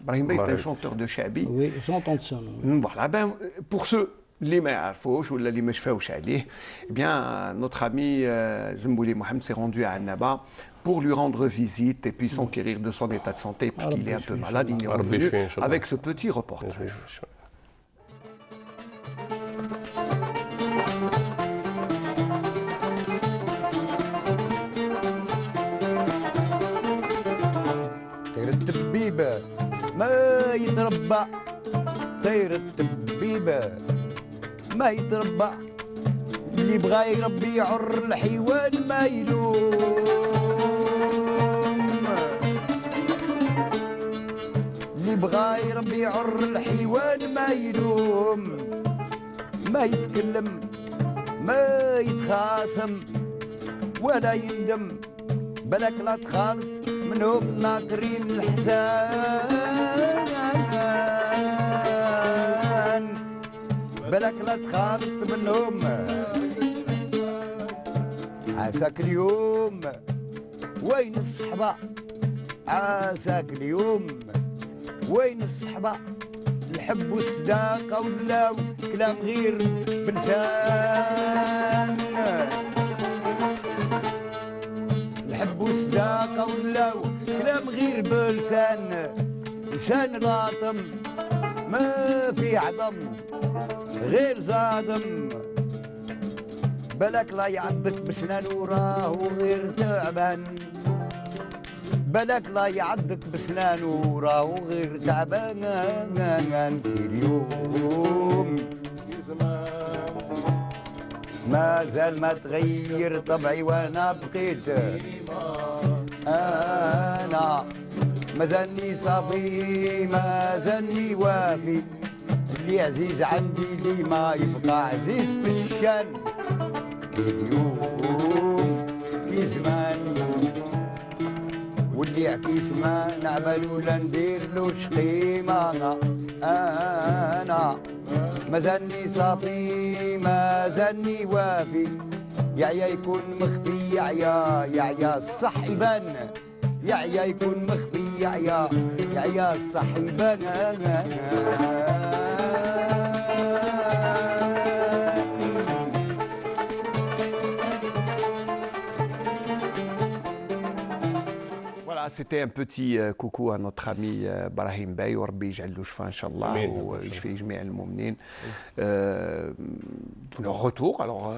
Brahim Bey est un chanteur de Chabi. Oui, j'entends ça. Voilà, ben, pour ceux اللي ما يعرفوش ولا اللي ما شفاوش عليه, eh bien, notre ami Zembouli Mohamed s'est rendu à Annaba pour lui rendre visite et puis s'enquérir de son état de santé, puisqu'il est un peu malade. Il est revenu avec ce petit reportage. طير الدبيبة ما يتربع، طير الدبيبة ما يتربع، اللي بغى يربي يعر الحيوان ما يلوم، اللي بغى يربي يعر الحيوان ما يلوم، ما يتكلم ما يتخاصم ولا يندم، بلاك لا تخالف منهم ناكرين الحسان، بلاك لا تخالف منهم. عساك اليوم وين الصحبة، عساك اليوم وين الصحبة، الحب والصداقة ولاو كلام غير بلسان، الحب والصداقة ولاو كلام غير بلسان، لسان لاطم ما في عظم غير زادم، بلاك لا يعضك بسنان وراه غير تعبان، بلاك لا يعضك بسنان وراه غير تعبان. اليوم ما زال ما تغير طبعي وانا بقيت انا، ما زالني صافي ما زالني وافي، اللي عزيز عندي ديما يبقى عزيز في الشان. كي اليوم كي زمان واللي عكيس ما نعمل ولا ندير له شقيمة، انا ما زالني صافي ما زالني وافي، يا يكون مخفي يا الصح يبان، يا يكون مخفي يا الصح يبان. C'était un petit coucou à notre ami Brahim Bey, وربي يجعل له شفاء إن شاء الله ويشفي جميع المؤمنين. Le retour alors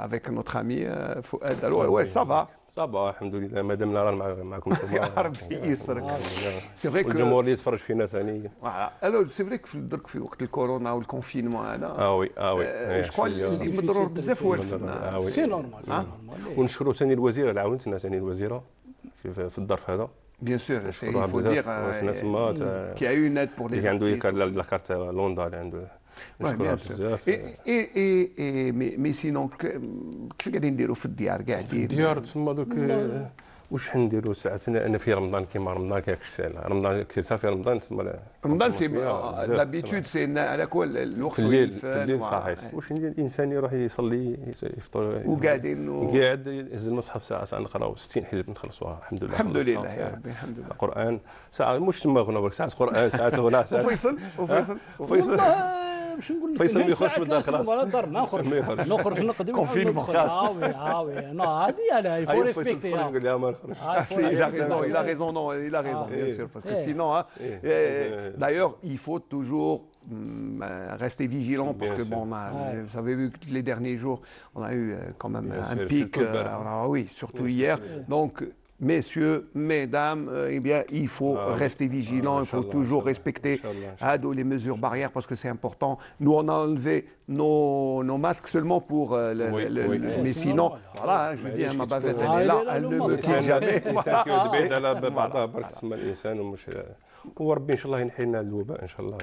avec notre ami Fouad. Alors ouais, ça va. Ça va الحمد لله مادام رانا معكم يا ربي يسرك. سي فري كو الجمهور اللي يتفرج فينا ثاني. الو سي فري في درك في وقت الكورونا والكونفينمون هذا. وي جو كوا اللي مضرور بزاف هو الفن. سي نورمال. ونشكروا ثاني الوزيره اللي عاونتنا ثاني الوزيره في الظرف هذا. Bien sûr, il faut dire qu'il y a eu une aide pour les artistes. La carte Londa اللي عنده. Ouais, bien sûr. Mais sinon, كيف قاعدين نديروا في الديار قاعدين؟ الديار تسمى دوك واش حنديروا ساعات انا في رمضان كيما رمضان كياكش رمضان كي صافي رمضان تسمى رمضان سي لابيتود سي على كل الوقت الليل صحيح واش ندير الانسان يروح يصلي يفطر وقاعدين قاعد يهز المصحف ساعه نقراو 60 حزب نخلصوها الحمد لله الحمد لله يا ربي الحمد لله القران ساعه مش تما غنى برك ساعه قران ساعه غنى ساعه وفيصل باش نقول لك فيصل ما يخرجش من الدار خلاص ولا الدار ما نخرج نقضي كونفينمون نو هذه انا يفو ريسبكتي il a raison non il a raison bien sûr parce que sinon d'ailleurs il faut toujours rester vigilant parce que bon vous avez vu que les derniers jours on a eu quand même un pic oui surtout hier donc Messieurs, mesdames, eh bien, il faut rester vigilant, il faut toujours respecter les mesures barrières parce que c'est important. Nous, on a enlevé nos masques seulement pour mais sinon, voilà, je dis, ma bavette, elle est là, elle ne me quitte jamais. وربي ان شاء الله ينحي لنا الوباء ان شاء الله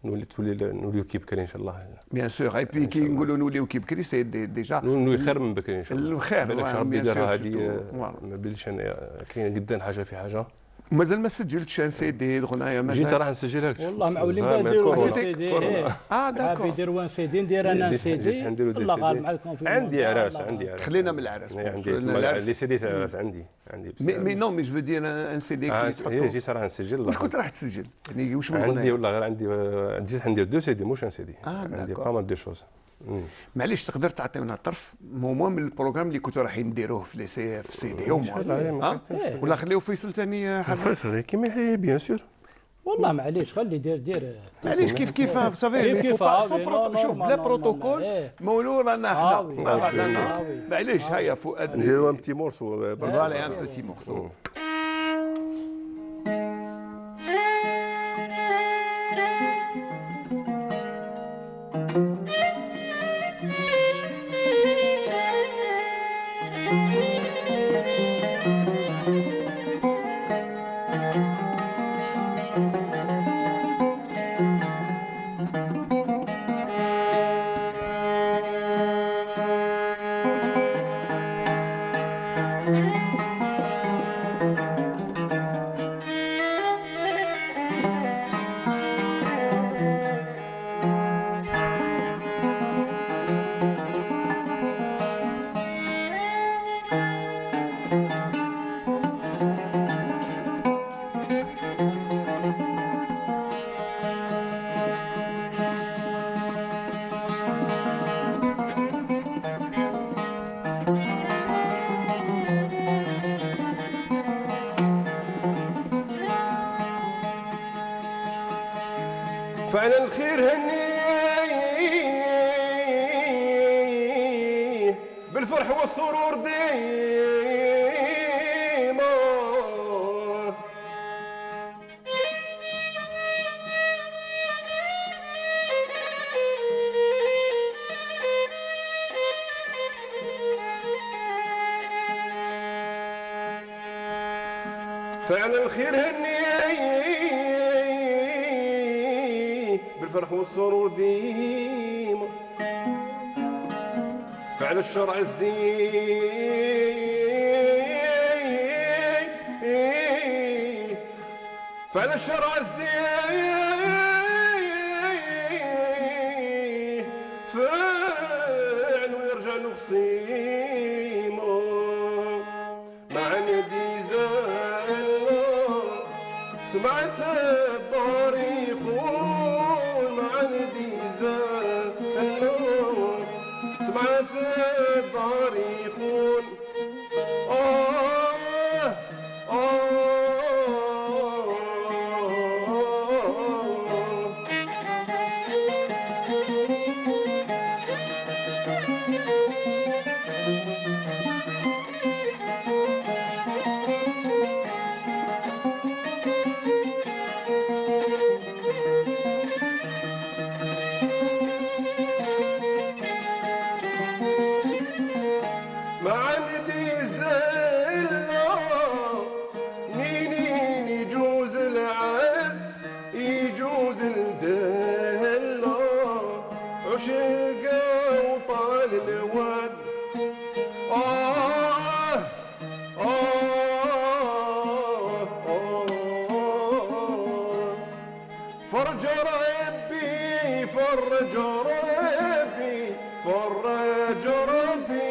نوليو كي بكري ان شاء الله. بيان سور اي بي كي نقولوا نوليو كي بكري سي ديجا نوليو خير من بكري ان شاء الله. الخير بالك ربي دار هذه ما بلش انا كاين قدام حاجه في حاجه. مازال ما سجلتش ان سي دي الغنايه مازال. جيت راح نسجلها والله معولين نديروا سي دي. داكور يديروا سي دي ندير انا سي دي. الله غالب مع الكونفينمون. عندي عراس عندي عراس. خلينا من العراس. عندي لي سي دي تاع عندي مي نو مي جو فو دير ان سي دي كي تحطو. جيت راح نسجل. واش كنت راح تسجل؟ يعني واش من عندي والله غير عندي جيت ندير دو سي دي موش ان سي دي. عندي داكور. با مال دي شوز. معليش تقدر تعطينا طرف مومون من البروغرام اللي كنتوا رايحين نديروه في سي دي ولا خليو فيصل ثاني حاجه كيما هي بيان سور. والله معليش خلي دير معليش كيف صافي شوف بلا بروتوكول مولو رانا حنا معليش هيا فؤاد نديرو ان بتي مورسو فوالا ان بوتي مورسو. فعل الخير هني بالفرح والسرور ديما فعل الخير هني بالفرح والسرور ديما فعل الشرع الزين فعل الشرع الزين فعل ويرجع له خصيمه مع ندي زالنا سمع سبار يخون مع ندي زالنا سمعت الدار يخون مع ندي زلة نينين يجوز العز يجوز الدلة عشق وطال الواد فرج ربي فرج ربي فرج ربي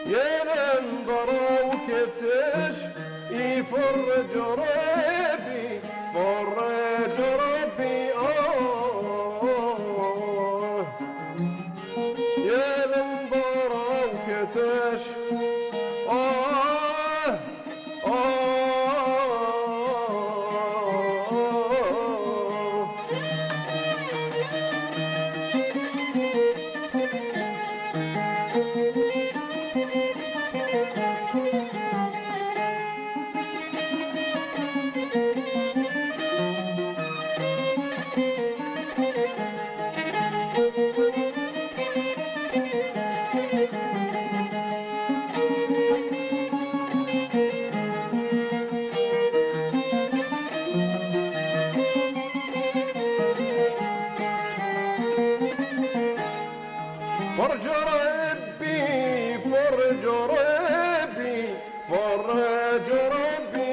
يا ننظر وكتش يفرج ربي فرج ربي يا ننظر وكتش فرج ربي فرج ربي فرج ربي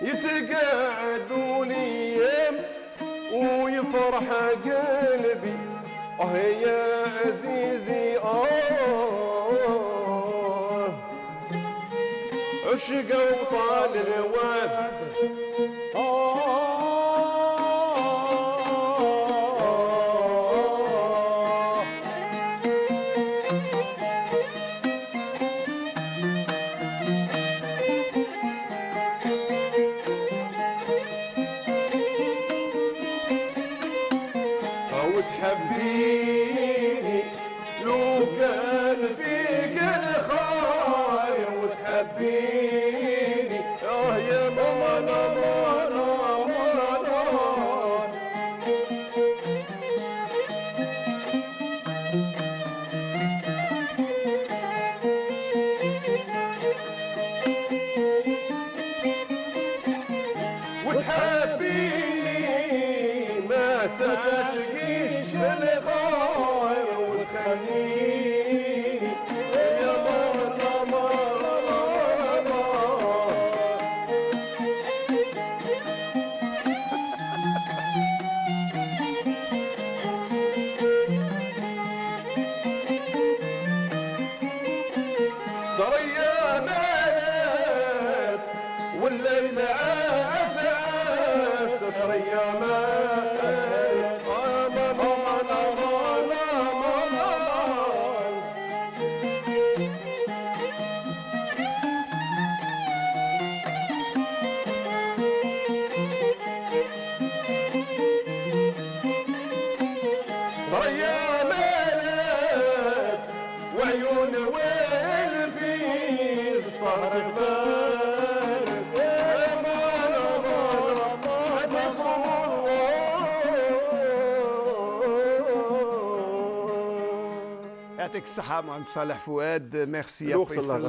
يتقعدوا ليام ويفرح قلبي يا عزيزي عشق وطال الواد وتحبيني لو كان فيك الخير وتحبيني يا ماما وتحبيني ما تشقيش بالغير وتخليني يا ماما سريا مالت والليل عساس سريا مالت سريا مالت وعيون وين في صارت بالك يا مانا عافاكم الله. يعطيك الصحة مع صالح فؤاد. Merci à Faisal.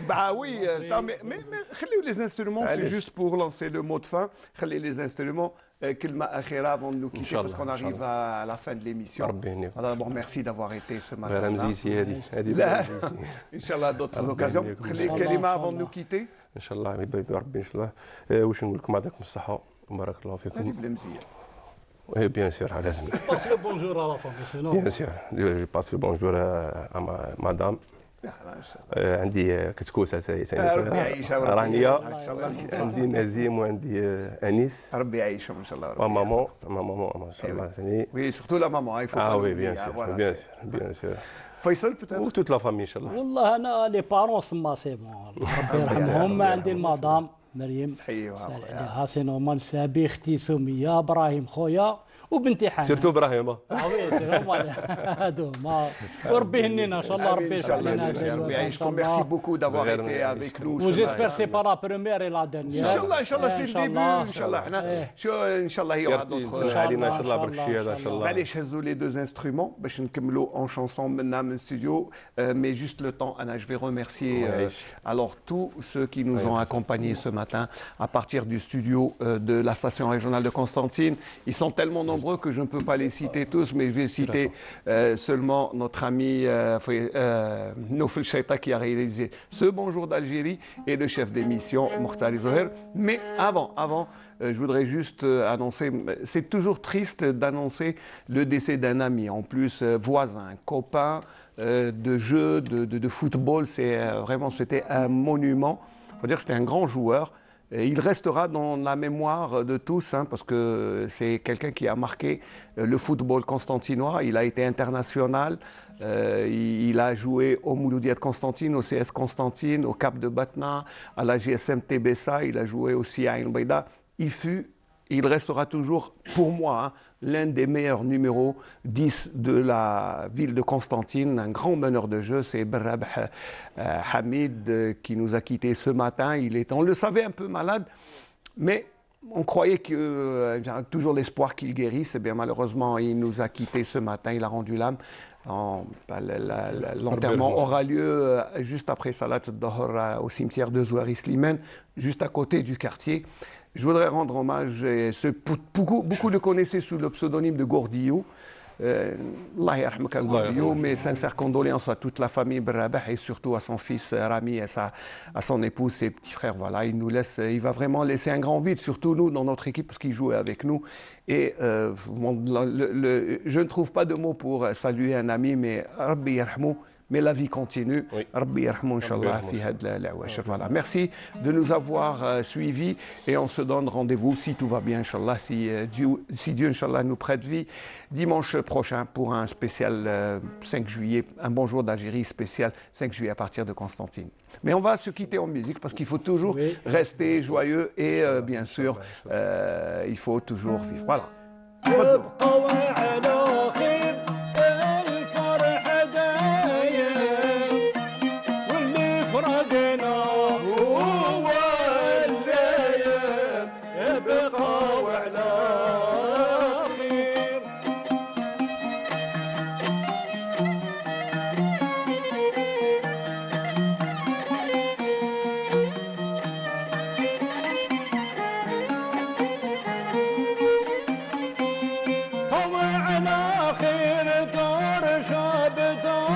Bah oui, mais خليوا les instruments, c'est juste pour lancer le mot de fin. خلي les instruments. كلمة أخيرة avant de nous quitter parce qu'on arrive à la fin de l'émission. D'abord, merci d'avoir été ce matin. Inch'Allah, d'autres occasions. خلي كلمة avant de nous quitter. ان شاء الله بربي ان شاء الله. واش نقول لكم يعطيكم الصحة وبارك الله فيكم. هذه بلا مزيان. Oui, bien sûr, لازم. Passe le bonjour à la famille, sinon. Bien sûr, je passe le bonjour à madame. عندي كتكوسه ربي يعيشها رانيا، عندي نزيم وعندي انيس. ربي يعيشهم ان شاء الله. وماما ما شاء الله ثاني. وي سورتو لا ماما. وي بيان سور بيان سور. فيصل بوتيتر. وتوت لا فامي ان شاء الله. والله انا لي بارون سما سي بون ربي يرحمهم. عندي المدام مريم صحيح عليها سي نورمال سابي اختي سميه ابراهيم خويا وبنتي حنان. سيرتو ابراهيم. وي سي نورمال هادو ما وربي يهنينا ان شاء الله. ربي يسعد لنا ربي يعيشكم. ميرسي بوكو دافوار ايتي افيك نو. وجيسبر سي با لا بروميير اي لا ديرنيير. ان شاء الله سي الديبي. ان شاء الله احنا ان شاء الله يوعد دوطخ علينا ان شاء الله برك الشيء هذا ان شاء الله. معليش هزوا لي دو انسترومون باش نكملوا اون شانسون منا من ستوديو. مي جوست لو طون انا جو في remercier alors tous ceux qui nous ont accompagnés ce matin à partir du studio de la station régionale de Constantine. Ils sont tellement nombreux que je ne peux pas les citer tous, mais je vais citer seulement notre ami Noufel Chaita qui a réalisé ce Bonjour d'Algérie et le chef d'émission Mokhtar Zoher. Mais avant, je voudrais juste annoncer, c'est toujours triste d'annoncer le décès d'un ami, en plus voisin, copain de jeu, de football. C'est vraiment, c'était un monument. Il faut dire que c'était un grand joueur. Et il restera dans la mémoire de tous, hein, parce que c'est quelqu'un qui a marqué le football constantinois. Il a été international, il a joué au Mouloudia de Constantine, au CS Constantine, au Cap de Batna, à la GSM Tébessa, il a joué aussi à Ain Baïda. Il restera toujours, pour moi, hein, l'un des meilleurs numéros 10 de la ville de Constantine. Un grand meneur de jeu, c'est Berrabh Hamid qui nous a quittés ce matin. On le savait, un peu malade, mais on croyait que j'avais toujours l'espoir qu'il guérisse. Eh bien, malheureusement, il nous a quittés ce matin. Il a rendu l'âme. L'enterrement aura lieu juste après Salat al-Dohr au cimetière de Zouari Slimane, juste à côté du quartier. Je voudrais rendre hommage, beaucoup le connaissaient sous le pseudonyme de Gordillo. Allah yarhamka Gordillo, mes sincères condoléances à toute la famille Berrabh et surtout à son fils Rami, à son épouse, ses petits frères. Voilà, il va vraiment laisser un grand vide, surtout nous dans notre équipe, parce qu'il jouait avec nous. Et je ne trouve pas de mots pour saluer un ami, mais Rabbi yarhamou. Mais la vie continue. Rabbi yarhamou, Inch'Allah, fi had la washir. Voilà. Merci de nous avoir suivis et on se donne rendez-vous si tout va bien, Inch'Allah, si Dieu, Inch'Allah, nous prête vie, dimanche prochain pour un spécial 5 juillet, un bonjour d'Algérie spécial 5 juillet à partir de Constantine. Mais on va se quitter en musique parce qu'il faut toujours rester joyeux et bien sûr, il faut toujours vivre. Voilà. على خير دار شاب دار